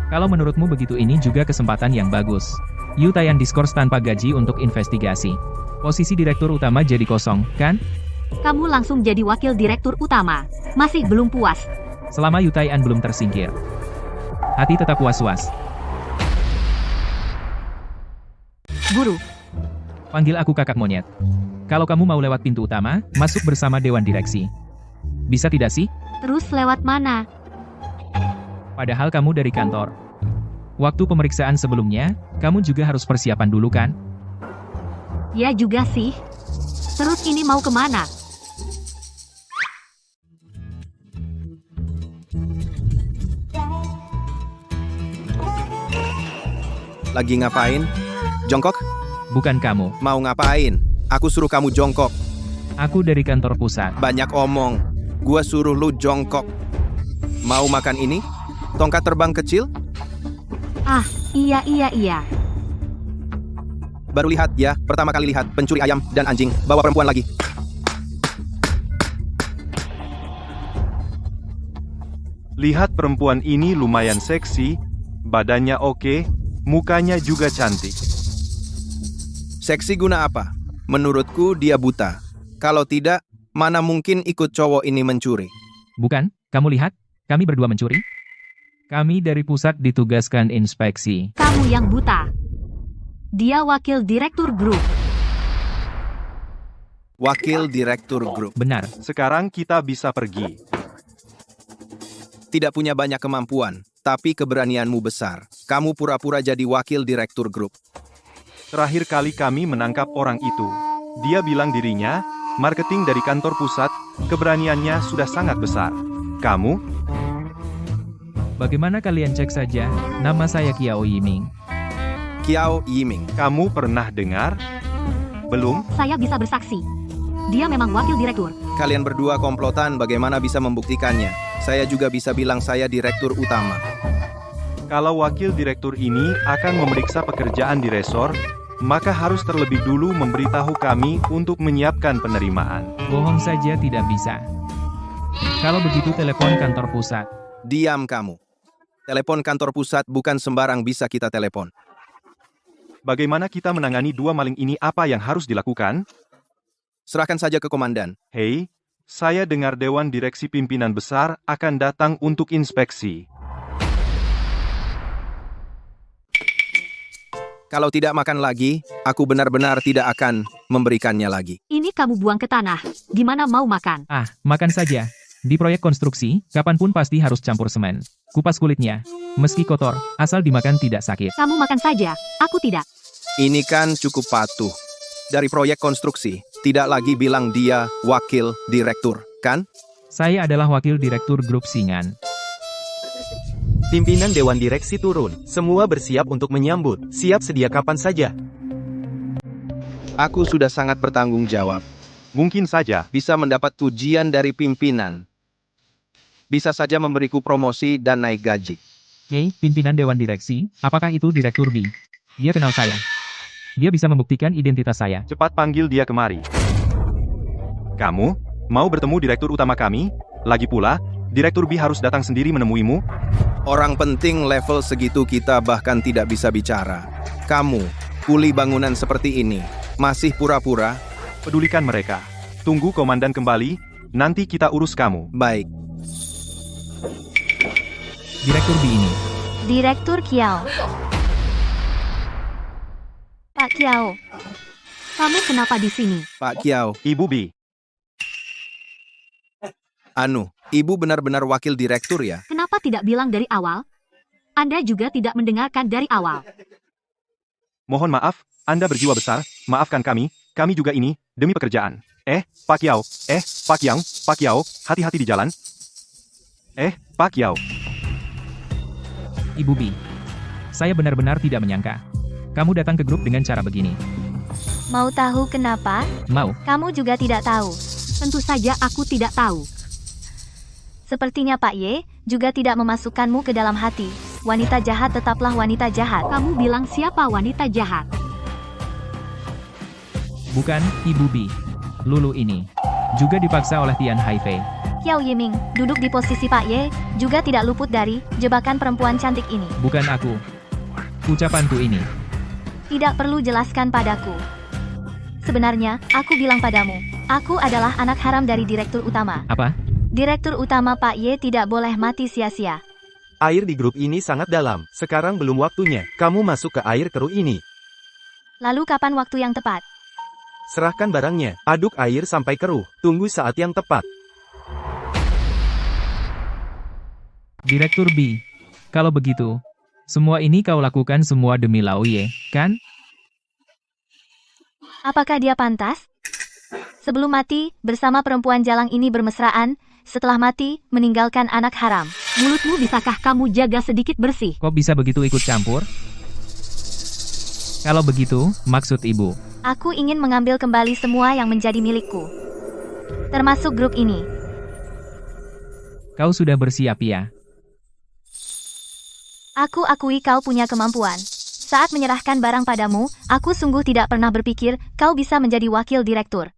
S3: Kalau menurutmu begitu ini juga kesempatan yang bagus. Yu Tayan diskors tanpa gaji untuk investigasi. Posisi direktur utama jadi kosong, kan?
S1: Kamu langsung jadi wakil direktur utama. Masih belum puas.
S3: Selama Yu Tayan belum tersingkir. Hati tetap was-was.
S1: Guru.
S3: Panggil aku kakak monyet. Kalau kamu mau lewat pintu utama, masuk bersama Dewan Direksi. Bisa tidak sih?
S1: Terus lewat mana?
S3: Padahal kamu dari kantor. Waktu pemeriksaan sebelumnya, kamu juga harus persiapan dulu kan?
S1: Ya juga sih. Terus ini mau kemana?
S6: Lagi ngapain? Jongkok?
S3: Bukan kamu.
S6: Mau ngapain? Aku suruh kamu jongkok.
S3: Aku dari kantor pusat.
S6: Banyak omong. Gua suruh lu jongkok. Mau makan ini? Tongkat terbang kecil?
S1: Ah, iya.
S6: Baru lihat ya, pertama kali lihat pencuri ayam dan anjing bawa perempuan lagi.
S4: Lihat perempuan ini lumayan seksi, badannya oke, mukanya juga cantik.
S6: Seksi guna apa? Menurutku dia buta. Kalau tidak, mana mungkin ikut cowok ini mencuri?
S3: Bukan, kamu lihat, kami berdua mencuri. Kami dari pusat ditugaskan inspeksi.
S1: Kamu yang buta. Dia wakil direktur grup.
S6: Wakil direktur grup.
S3: Benar.
S4: Sekarang kita bisa pergi.
S6: Tidak punya banyak kemampuan, tapi keberanianmu besar. Kamu pura-pura jadi wakil direktur grup.
S4: Terakhir kali kami menangkap orang itu. Dia bilang dirinya, marketing dari kantor pusat, keberaniannya sudah sangat besar. Kamu?
S3: Bagaimana kalian cek saja, nama saya Kiao Yiming.
S6: Kiao Yiming.
S4: Kamu pernah dengar? Belum?
S1: Saya bisa bersaksi. Dia memang wakil direktur.
S6: Kalian berdua komplotan, bagaimana bisa membuktikannya? Saya juga bisa bilang saya direktur utama.
S4: Kalau wakil direktur ini akan memeriksa pekerjaan di resor, maka harus terlebih dulu memberitahu kami untuk menyiapkan penerimaan.
S3: Bohong saja tidak bisa. Kalau begitu telepon kantor pusat.
S6: Diam kamu. Telepon kantor pusat bukan sembarang bisa kita telepon.
S4: Bagaimana kita menangani dua maling ini? Apa yang harus dilakukan?
S6: Serahkan saja ke komandan.
S4: Hei, saya dengar Dewan Direksi Pimpinan Besar akan datang untuk inspeksi.
S6: Kalau tidak makan lagi, aku benar-benar tidak akan memberikannya lagi.
S1: Ini kamu buang ke tanah. Gimana mau makan?
S3: Ah, makan saja. Di proyek konstruksi, kapanpun pasti harus campur semen. Kupas kulitnya. Meski kotor, asal dimakan tidak sakit.
S1: Kamu makan saja. Aku tidak.
S6: Ini kan cukup patuh. Dari proyek konstruksi, tidak lagi bilang dia wakil direktur, kan?
S3: Saya adalah wakil direktur grup Singan.
S6: Pimpinan Dewan Direksi turun. Semua bersiap untuk menyambut. Siap sedia kapan saja. Aku sudah sangat bertanggung jawab.
S4: Mungkin saja.
S6: Bisa mendapat pujian dari pimpinan. Bisa saja memberiku promosi dan naik gaji.
S3: Hey, pimpinan Dewan Direksi, apakah itu Direktur B? Dia kenal saya. Dia bisa membuktikan identitas saya.
S4: Cepat panggil dia kemari. Kamu, mau bertemu direktur utama kami? Lagi pula, Direktur B harus datang sendiri menemuimu?
S6: Orang penting level segitu kita bahkan tidak bisa bicara. Kamu, kuli bangunan seperti ini, masih pura-pura?
S4: Pedulikan mereka. Tunggu komandan kembali, nanti kita urus kamu.
S6: Baik.
S3: Direktur B ini.
S2: Direktur Kiao. Pak Kiao.
S1: Kamu kenapa di sini?
S6: Pak Kiao.
S4: Ibu B.
S6: Ibu benar-benar wakil direktur ya?
S1: Kenapa tidak bilang dari awal? Anda juga tidak mendengarkan dari awal.
S4: Mohon maaf, Anda berjiwa besar, maafkan kami juga ini, demi pekerjaan. Pak Kiao, Pak Kiao, hati-hati di jalan. Pak Kiao.
S3: Ibu B. Saya benar-benar tidak menyangka. Kamu datang ke grup dengan cara begini.
S2: Mau tahu kenapa?
S3: Mau.
S2: Kamu juga tidak tahu.
S1: Tentu saja aku tidak tahu.
S2: Sepertinya Pak Ye juga tidak memasukkanmu ke dalam hati. Wanita jahat tetaplah wanita jahat.
S1: Kamu bilang siapa wanita jahat?
S3: Bukan, Ibu B. Lulu ini. Juga dipaksa oleh Tian Haifei.
S2: Qiao Yiming, duduk di posisi Pak Ye, juga tidak luput dari jebakan perempuan cantik ini.
S3: Bukan aku. Ucapanku ini.
S2: Tidak perlu jelaskan padaku. Sebenarnya, aku bilang padamu, aku adalah anak haram dari direktur utama.
S3: Apa?
S2: Direktur utama Pak Ye tidak boleh mati sia-sia.
S6: Air di grup ini sangat dalam. Sekarang belum waktunya. Kamu masuk ke air keruh ini.
S2: Lalu kapan waktu yang tepat?
S6: Serahkan barangnya. Aduk air sampai keruh. Tunggu saat yang tepat.
S3: Direktur B. Kalau begitu, semua ini kau lakukan semua demi Lao Ye, kan?
S2: Apakah dia pantas? Sebelum mati, bersama perempuan jalang ini bermesraan, setelah mati, meninggalkan anak haram.
S1: Mulutmu bisakah kamu jaga sedikit bersih?
S3: Kok bisa begitu ikut campur? Kalau begitu, maksud ibu.
S2: Aku ingin mengambil kembali semua yang menjadi milikku. Termasuk grup ini.
S3: Kau sudah bersiap ya?
S2: Aku akui kau punya kemampuan. Saat menyerahkan barang padamu, aku sungguh tidak pernah berpikir kau bisa menjadi wakil direktur.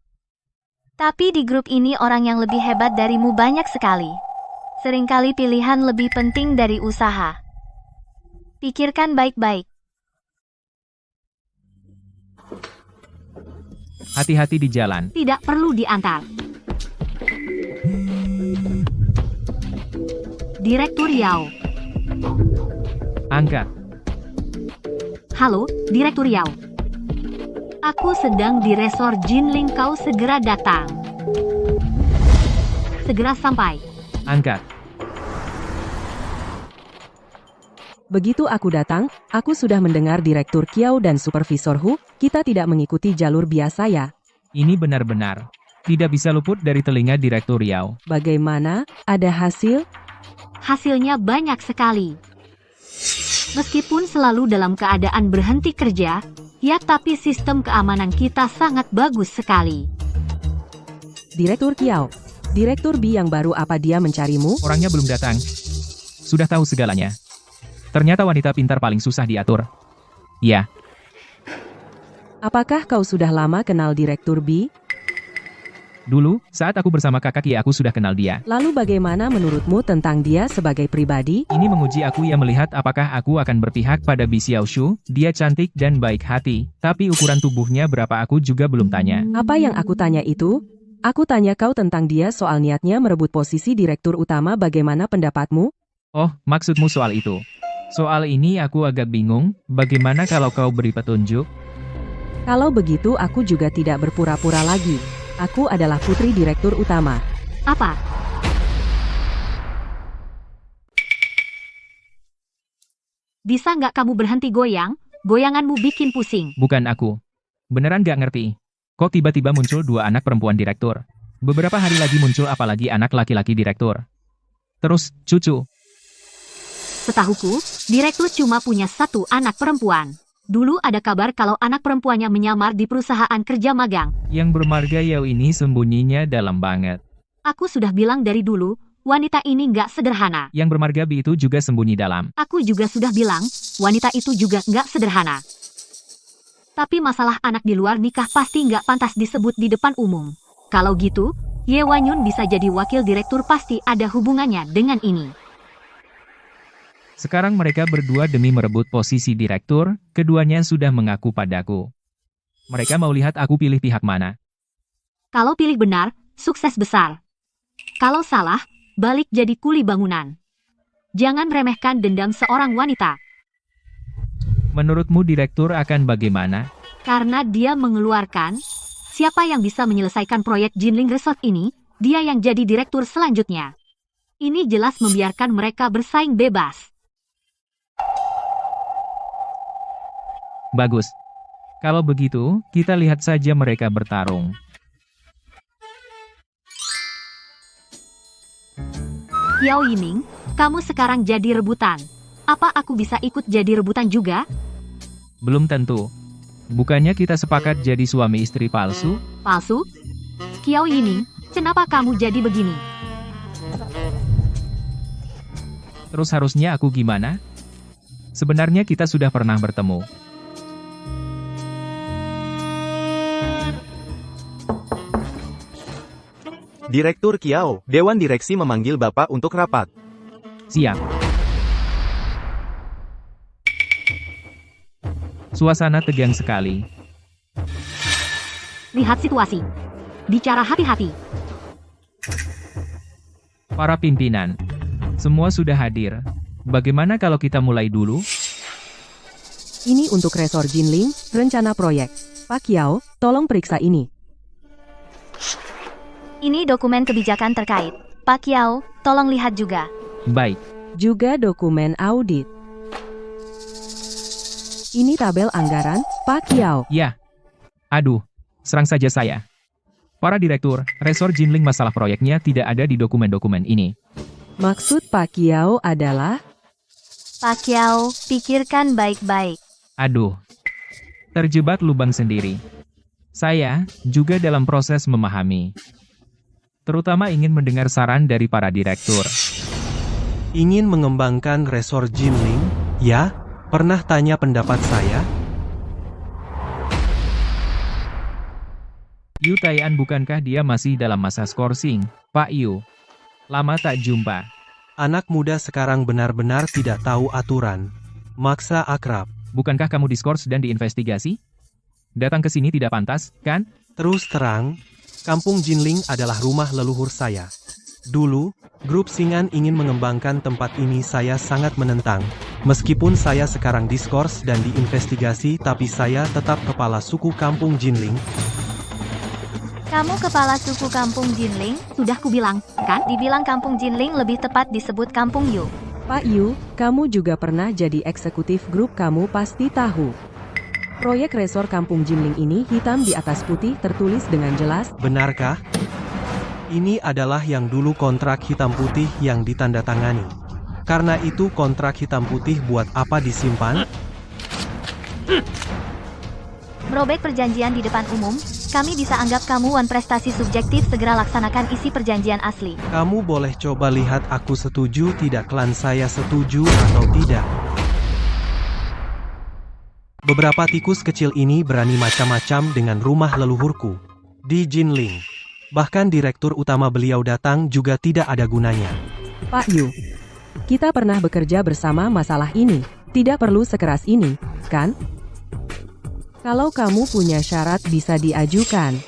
S2: Tapi di grup ini orang yang lebih hebat darimu banyak sekali. Seringkali pilihan lebih penting dari usaha. Pikirkan baik-baik.
S3: Hati-hati di jalan.
S1: Tidak perlu diantar. Direktur Yao.
S3: Angkat.
S1: Halo, Direktur Yao. Aku sedang di resor Jinling, kau segera datang. Segera sampai.
S3: Angkat.
S10: Begitu aku datang, aku sudah mendengar Direktur Kiao dan Supervisor Hu, kita tidak mengikuti jalur biasa ya.
S3: Ini benar-benar tidak bisa luput dari telinga Direktur Yao.
S10: Bagaimana? Ada hasil?
S1: Hasilnya banyak sekali. Meskipun selalu dalam keadaan berhenti kerja, ya tapi sistem keamanan kita sangat bagus sekali.
S10: Direktur Kiao, Direktur B yang baru apa dia mencarimu?
S3: Orangnya belum datang. Sudah tahu segalanya. Ternyata wanita pintar paling susah diatur. Ya.
S10: Apakah kau sudah lama kenal Direktur B?
S3: Dulu, saat aku bersama kakak ya aku sudah kenal dia.
S10: Lalu bagaimana menurutmu tentang dia sebagai pribadi?
S3: Ini menguji aku ya melihat apakah aku akan berpihak pada Bi Xiaoshu. Dia cantik dan baik hati, tapi ukuran tubuhnya berapa aku juga belum tanya.
S10: Apa yang aku tanya itu? Aku tanya kau tentang dia soal niatnya merebut posisi direktur utama, bagaimana pendapatmu?
S3: Oh, maksudmu soal itu. Soal ini aku agak bingung, bagaimana kalau kau beri petunjuk?
S10: Kalau begitu aku juga tidak berpura-pura lagi. Aku adalah putri direktur utama.
S1: Apa? Bisa nggak kamu berhenti goyang? Goyanganmu bikin pusing.
S3: Bukan aku. Beneran gak ngerti. Kok tiba-tiba muncul 2 anak perempuan direktur? Beberapa hari lagi muncul apalagi anak laki-laki direktur. Terus, cucu.
S1: Setahuku, direktur cuma punya 1 anak perempuan. Dulu ada kabar kalau anak perempuannya menyamar di perusahaan kerja magang.
S3: Yang bermarga Yao ini sembunyinya dalam banget.
S1: Aku sudah bilang dari dulu, wanita ini nggak sederhana.
S3: Yang bermarga Bi itu juga sembunyi dalam.
S1: Aku juga sudah bilang, wanita itu juga nggak sederhana. Tapi masalah anak di luar nikah pasti nggak pantas disebut di depan umum. Kalau gitu, Ye Wanyun bisa jadi wakil direktur pasti ada hubungannya dengan ini.
S3: Sekarang mereka berdua demi merebut posisi direktur, keduanya sudah mengaku padaku. Mereka mau lihat aku pilih pihak mana.
S1: Kalau pilih benar, sukses besar. Kalau salah, balik jadi kuli bangunan. Jangan remehkan dendam seorang wanita.
S3: Menurutmu direktur akan bagaimana?
S1: Karena dia mengeluarkan, siapa yang bisa menyelesaikan proyek Jinling Resort ini, dia yang jadi direktur selanjutnya. Ini jelas membiarkan mereka bersaing bebas.
S3: Bagus. Kalau begitu, kita lihat saja mereka bertarung.
S1: Yao Yiming, kamu sekarang jadi rebutan. Apa aku bisa ikut jadi rebutan juga?
S3: Belum tentu. Bukannya kita sepakat jadi suami istri palsu?
S1: Palsu? Kiao Yiming, kenapa kamu jadi begini?
S3: Terus harusnya aku gimana? Sebenarnya kita sudah pernah bertemu.
S6: Direktur Kiao, Dewan Direksi memanggil Bapak untuk rapat.
S3: Siap. Suasana tegang sekali.
S1: Lihat situasi. Bicara hati-hati.
S3: Para pimpinan, semua sudah hadir. Bagaimana kalau kita mulai dulu?
S10: Ini untuk resor Jinling, rencana proyek. Pak Kiao, tolong periksa ini.
S2: Ini dokumen kebijakan terkait. Pak Kiao, tolong lihat juga.
S3: Baik.
S10: Juga dokumen audit. Ini tabel anggaran, Pak Kiao.
S3: Ya. Aduh, serang saja saya. Para direktur, resor Jinling masalah proyeknya tidak ada di dokumen-dokumen ini.
S10: Maksud Pak Kiao adalah?
S2: Pak Kiao, pikirkan baik-baik.
S3: Aduh. Terjebak lubang sendiri. Saya juga dalam proses memahami. Terutama ingin mendengar saran dari para direktur.
S8: Ingin mengembangkan resor Jinling? Ya, pernah tanya pendapat saya?
S3: Yu Taian, bukankah dia masih dalam masa skorsing? Pak Yu. Lama tak jumpa.
S8: Anak muda sekarang benar-benar tidak tahu aturan. Maksa akrab.
S3: Bukankah kamu diskors dan diinvestigasi? Datang ke sini tidak pantas, kan?
S8: Terus terang, Kampung Jinling adalah rumah leluhur saya. Dulu, grup Singan ingin mengembangkan tempat ini, saya sangat menentang. Meskipun saya sekarang diskors dan diinvestigasi, tapi saya tetap kepala suku Kampung Jinling.
S2: Kamu kepala suku Kampung Jinling?
S1: Sudah kubilang, kan?
S2: Dibilang Kampung Jinling lebih tepat disebut Kampung Yu.
S10: Pak Yu, kamu juga pernah jadi eksekutif grup, kamu pasti tahu. Proyek resor Kampung Jinling ini hitam di atas putih tertulis dengan jelas.
S8: Benarkah? Ini adalah yang dulu kontrak hitam putih yang ditandatangani. Karena itu kontrak hitam putih buat apa disimpan?
S2: Merobek perjanjian di depan umum, kami bisa anggap kamu wan prestasi subjektif, segera laksanakan isi perjanjian asli.
S8: Kamu boleh coba lihat aku setuju tidak, klan saya setuju atau tidak. Beberapa tikus kecil ini berani macam-macam dengan rumah leluhurku. Di Jinling. Bahkan direktur utama beliau datang juga tidak ada gunanya.
S10: Pak Yu, kita pernah bekerja bersama masalah ini. Tidak perlu sekeras ini, kan? Kalau kamu punya syarat bisa diajukan.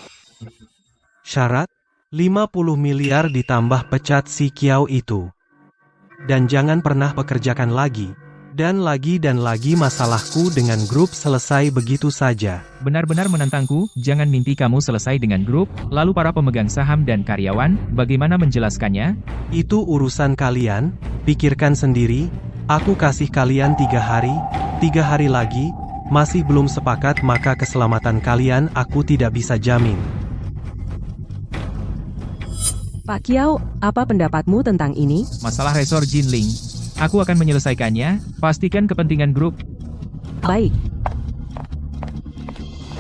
S8: Syarat? 50 miliar ditambah pecat si Kiao itu. Dan jangan pernah pekerjakan lagi. Dan lagi masalahku dengan grup selesai begitu saja.
S3: Benar-benar menantangku, jangan mimpi kamu selesai dengan grup, lalu para pemegang saham dan karyawan, bagaimana menjelaskannya?
S8: Itu urusan kalian, pikirkan sendiri, aku kasih kalian 3 hari, 3 hari lagi, masih belum sepakat maka keselamatan kalian aku tidak bisa jamin.
S10: Pak Kiao, apa pendapatmu tentang ini?
S3: Masalah resor Jinling. Aku akan menyelesaikannya, pastikan kepentingan grup.
S10: Baik.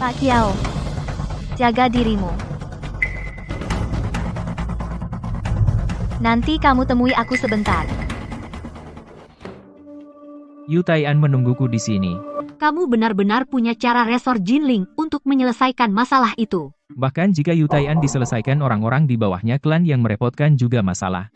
S2: Pak Kiao, jaga dirimu. Nanti kamu temui aku sebentar.
S3: Yu Tai'an menungguku di sini.
S1: Kamu benar-benar punya cara resor Jinling untuk menyelesaikan masalah itu.
S3: Bahkan jika Yu Tai'an diselesaikan orang-orang di bawahnya klan yang merepotkan juga masalah.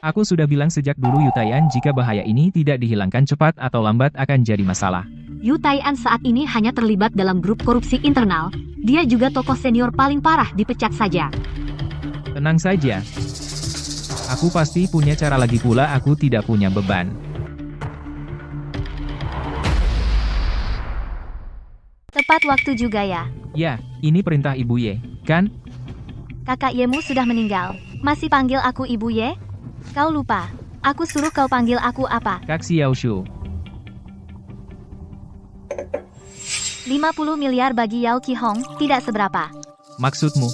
S3: Aku sudah bilang sejak dulu Yu Tai'an jika bahaya ini tidak dihilangkan cepat atau lambat akan jadi masalah.
S1: Yu Tai'an saat ini hanya terlibat dalam grup korupsi internal, dia juga tokoh senior paling parah dipecat saja.
S3: Tenang saja. Aku pasti punya cara lagi pula aku tidak punya beban.
S2: Tepat waktu juga ya.
S3: Ya, ini perintah Ibu Ye, kan?
S2: Kakak Yemu sudah meninggal. Masih panggil aku Ibu Ye? Kau lupa. Aku suruh kau panggil aku apa?
S3: Kak Xiao Shu.
S2: 50 miliar bagi Yao Qihong, tidak seberapa.
S3: Maksudmu?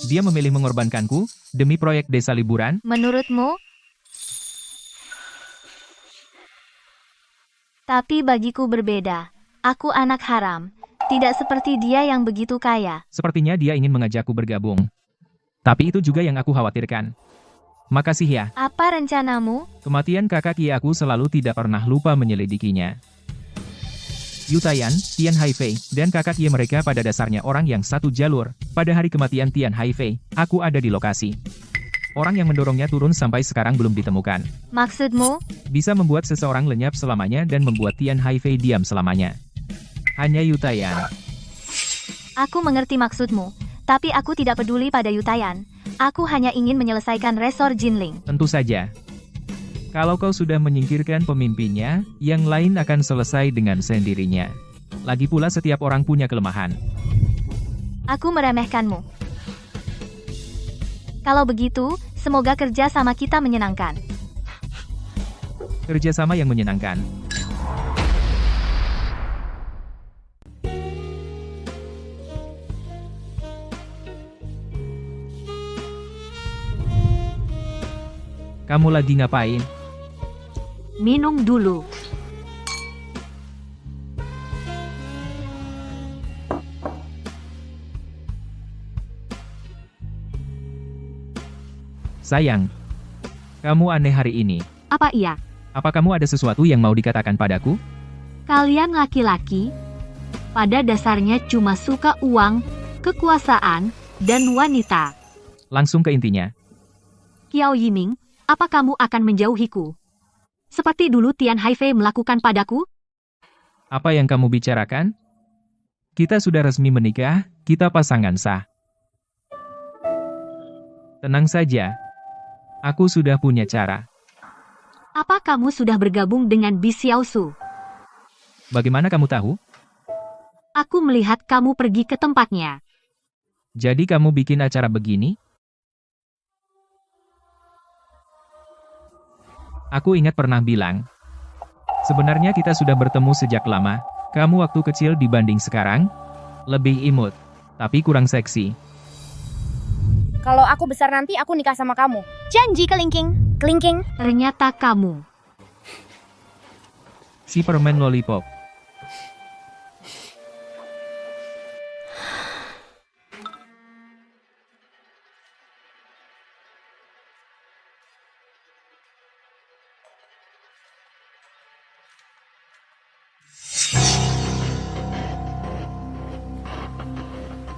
S3: Dia memilih mengorbankanku, demi proyek desa liburan?
S2: Menurutmu? Tapi bagiku berbeda. Aku anak haram. Tidak seperti dia yang begitu kaya.
S3: Sepertinya dia ingin mengajakku bergabung. Tapi itu juga yang aku khawatirkan. Makasih ya.
S2: Apa rencanamu?
S3: Kematian kakak Kie aku selalu tidak pernah lupa menyelidikinya. Yu Tai'an, Tian Haifei, dan kakak Kie mereka pada dasarnya orang yang satu jalur. Pada hari kematian Tian Haifei, aku ada di lokasi. Orang yang mendorongnya turun sampai sekarang belum ditemukan.
S2: Maksudmu?
S3: Bisa membuat seseorang lenyap selamanya dan membuat Tian Haifei diam selamanya. Hanya Yu Tai'an.
S2: Aku mengerti maksudmu, tapi aku tidak peduli pada Yu Tai'an. Aku hanya ingin menyelesaikan resor Jinling.
S3: Tentu saja. Kalau kau sudah menyingkirkan pemimpinnya, yang lain akan selesai dengan sendirinya. Lagi pula setiap orang punya kelemahan.
S2: Aku meremehkanmu. Kalau begitu, semoga kerja sama kita menyenangkan.
S3: Kerjasama yang menyenangkan. Kamu lagi ngapain?
S1: Minum dulu.
S3: Sayang, kamu aneh hari ini.
S1: Apa iya?
S3: Apa kamu ada sesuatu yang mau dikatakan padaku?
S1: Kalian laki-laki, pada dasarnya cuma suka uang, kekuasaan, dan wanita.
S3: Langsung ke intinya.
S1: Qiao Yiming, apa kamu akan menjauhiku? Seperti dulu Tian Haifei melakukan padaku?
S3: Apa yang kamu bicarakan? Kita sudah resmi menikah, kita pasangan sah. Tenang saja. Aku sudah punya cara.
S1: Apa kamu sudah bergabung dengan Bi Xiaosu?
S3: Bagaimana kamu tahu?
S1: Aku melihat kamu pergi ke tempatnya.
S3: Jadi kamu bikin acara begini? Aku ingat pernah bilang. Sebenarnya kita sudah bertemu sejak lama. Kamu waktu kecil dibanding sekarang, lebih imut, tapi kurang seksi.
S7: Kalau aku besar nanti aku nikah sama kamu. Janji kelingking. Kelingking.
S1: Ternyata kamu.
S3: Si permen lollipop.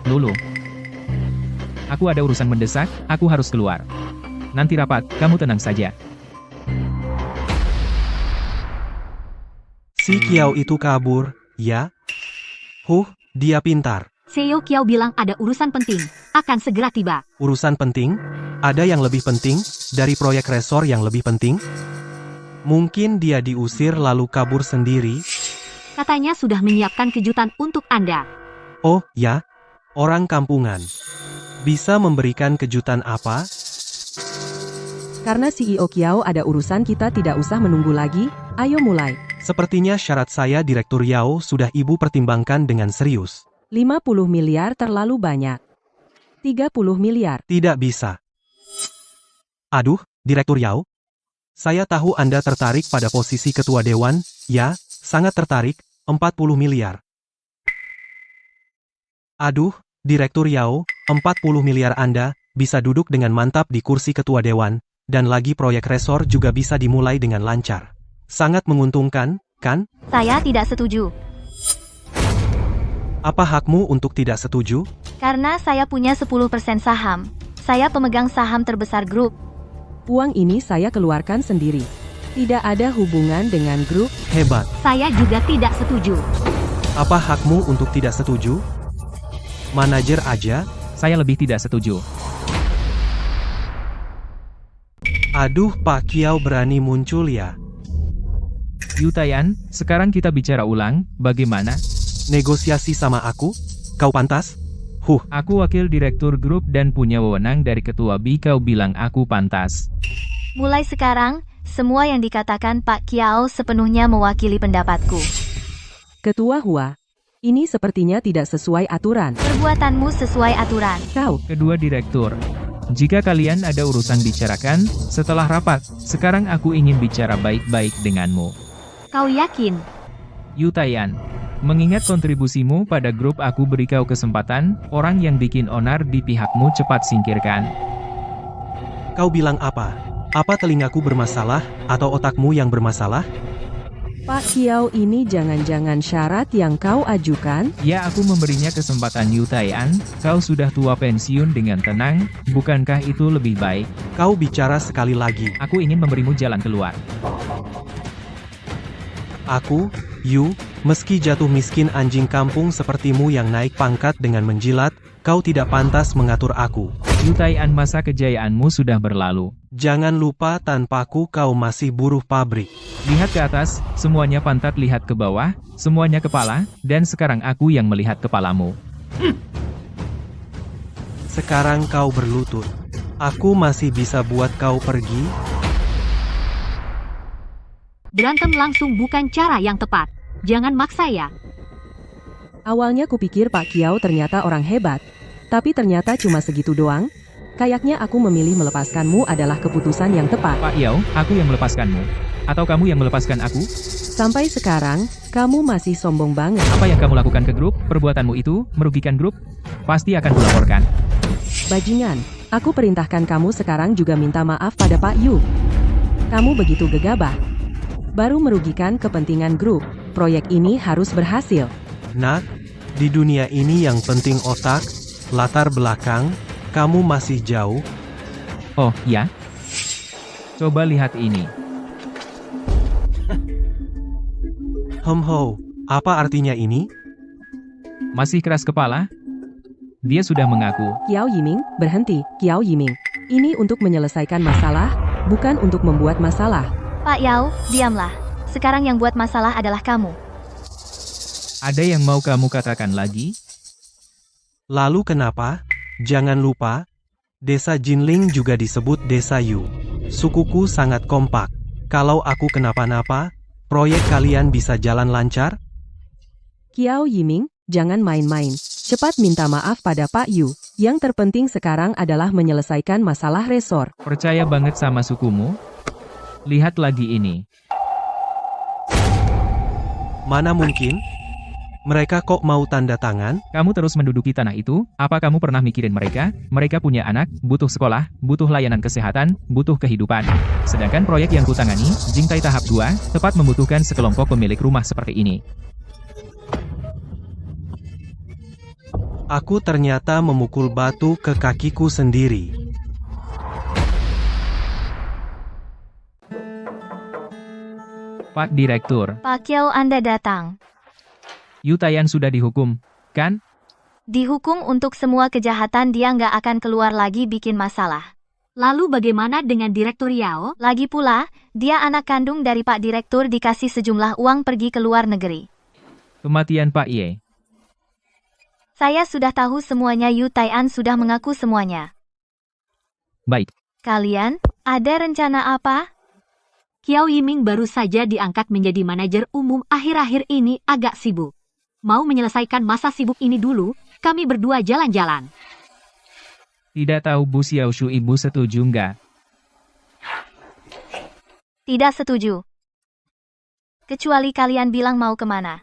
S3: Lulu. Aku ada urusan mendesak, aku harus keluar. Nanti rapat, kamu tenang saja.
S8: Si Kiao itu kabur, ya? Dia pintar.
S1: Seo Qiao bilang ada urusan penting, akan segera tiba.
S8: Urusan penting? Ada yang lebih penting dari proyek resor yang lebih penting? Mungkin dia diusir lalu kabur sendiri.
S1: Katanya sudah menyiapkan kejutan untuk Anda.
S8: Oh, ya? Orang kampungan. Bisa memberikan kejutan apa?
S10: Karena CEO Kiao ada urusan, kita tidak usah menunggu lagi, ayo mulai.
S8: Sepertinya syarat saya Direktur Yao sudah Ibu pertimbangkan dengan serius.
S10: 50 miliar terlalu banyak. 30 miliar.
S8: Tidak bisa. Aduh, Direktur Yao. Saya tahu Anda tertarik pada posisi Ketua Dewan, ya, sangat tertarik, 40 miliar. Aduh, Direktur Yao, 40 miliar Anda bisa duduk dengan mantap di kursi Ketua Dewan, dan lagi proyek resor juga bisa dimulai dengan lancar. Sangat menguntungkan, kan?
S2: Saya tidak setuju.
S8: Apa hakmu untuk tidak setuju?
S2: Karena saya punya 10% saham. Saya pemegang saham terbesar grup.
S10: Uang ini saya keluarkan sendiri. Tidak ada hubungan dengan grup.
S8: Hebat.
S1: Saya juga tidak setuju.
S8: Apa hakmu untuk tidak setuju? Manajer aja?
S3: Saya lebih tidak setuju.
S8: Aduh, Pak Kiao berani muncul ya.
S3: Yu Tai'an, sekarang kita bicara ulang, bagaimana?
S8: Negosiasi sama aku? Kau pantas?
S3: Aku wakil direktur grup dan punya wewenang dari ketua B. Kau bilang aku pantas.
S2: Mulai sekarang, semua yang dikatakan Pak Kiao sepenuhnya mewakili pendapatku.
S10: Ketua Hua, ini sepertinya tidak sesuai aturan.
S2: Perbuatanmu sesuai aturan.
S10: Kau,
S3: Kedua direktur, jika kalian ada urusan bicarakan, setelah rapat, sekarang aku ingin bicara baik-baik denganmu.
S1: Kau yakin?
S3: Yu Tai'an, mengingat kontribusimu pada grup aku beri kau kesempatan, orang yang bikin onar di pihakmu cepat singkirkan.
S8: Kau bilang apa? Apa telingaku bermasalah, atau otakmu yang bermasalah?
S10: Pak Kiao ini jangan-jangan syarat yang kau ajukan?
S3: Ya, aku memberinya kesempatan. Yu Tai'an, kau sudah tua pensiun dengan tenang, bukankah itu lebih baik?
S8: Kau bicara sekali lagi.
S3: Aku ingin memberimu jalan keluar.
S8: Aku, Yu, meski jatuh miskin anjing kampung sepertimu yang naik pangkat dengan menjilat, kau tidak pantas mengatur aku.
S3: Yu Tai'an, masa kejayaanmu sudah berlalu.
S8: Jangan lupa tanpaku kau masih buruh pabrik.
S3: Lihat ke atas, semuanya pantat, lihat ke bawah, semuanya kepala, dan sekarang aku yang melihat kepalamu.
S8: Sekarang kau berlutut. Aku masih bisa buat kau pergi?
S1: Berantem langsung bukan cara yang tepat. Jangan maksa ya.
S10: Awalnya kupikir Pak Kiao ternyata orang hebat. Tapi ternyata cuma segitu doang. Kayaknya aku memilih melepaskanmu adalah keputusan yang tepat.
S3: Pak Yao, aku yang melepaskanmu. Atau kamu yang melepaskan aku?
S10: Sampai sekarang, kamu masih sombong banget.
S3: Apa yang kamu lakukan ke grup, perbuatanmu itu, merugikan grup? Pasti akan kulaporkan.
S10: Bajingan, aku perintahkan kamu sekarang juga minta maaf pada Pak Yu. Kamu begitu gegabah. Baru merugikan kepentingan grup. Proyek ini harus berhasil.
S8: Nak, di dunia ini yang penting otak, latar belakang, kamu masih jauh.
S3: Oh, ya? Coba lihat ini.
S8: Ho, apa artinya ini?
S3: Masih keras kepala? Dia sudah mengaku.
S10: Kiao Yiming, berhenti, Kiao Yiming. Ini untuk menyelesaikan masalah, bukan untuk membuat masalah.
S2: Pak Yao, diamlah. Sekarang yang buat masalah adalah kamu.
S3: Ada yang mau kamu katakan lagi?
S8: Lalu kenapa? Jangan lupa, Desa Jinling juga disebut Desa Yu. Sukuku sangat kompak. Kalau aku kenapa-napa, proyek kalian bisa jalan lancar?
S10: Kiao Yiming, jangan main-main. Cepat minta maaf pada Pak Yu. Yang terpenting sekarang adalah menyelesaikan masalah resor.
S3: Percaya banget sama sukumu? Lihat lagi ini.
S8: Mana mungkin? Mereka kok mau tanda tangan?
S3: Kamu terus menduduki tanah itu, apa kamu pernah mikirin mereka? Mereka punya anak, butuh sekolah, butuh layanan kesehatan, butuh kehidupan. Sedangkan proyek yang kutangani, Jingtai tahap 2, tepat membutuhkan sekelompok pemilik rumah seperti ini.
S8: Aku ternyata memukul batu ke kakiku sendiri.
S3: Pak Direktur,
S2: Pak Kiao, Anda datang.
S3: Yu Tai'an sudah dihukum, kan?
S2: Dihukum untuk semua kejahatan, dia nggak akan keluar lagi bikin masalah.
S1: Lalu bagaimana dengan Direktur Yao?
S2: Lagi pula, dia anak kandung dari Pak Direktur dikasih sejumlah uang pergi ke luar negeri.
S3: Kematian Pak Ye.
S2: Saya sudah tahu semuanya. Yu Tai'an sudah mengaku semuanya.
S3: Baik.
S2: Kalian, ada rencana apa?
S1: Qiao Yiming baru saja diangkat menjadi manajer umum, akhir-akhir ini agak sibuk. Mau menyelesaikan masa sibuk ini dulu, kami berdua jalan-jalan.
S3: Tidak tahu Bu Xiaoshu Ibu setuju nggak?
S2: Tidak setuju. Kecuali kalian bilang mau kemana.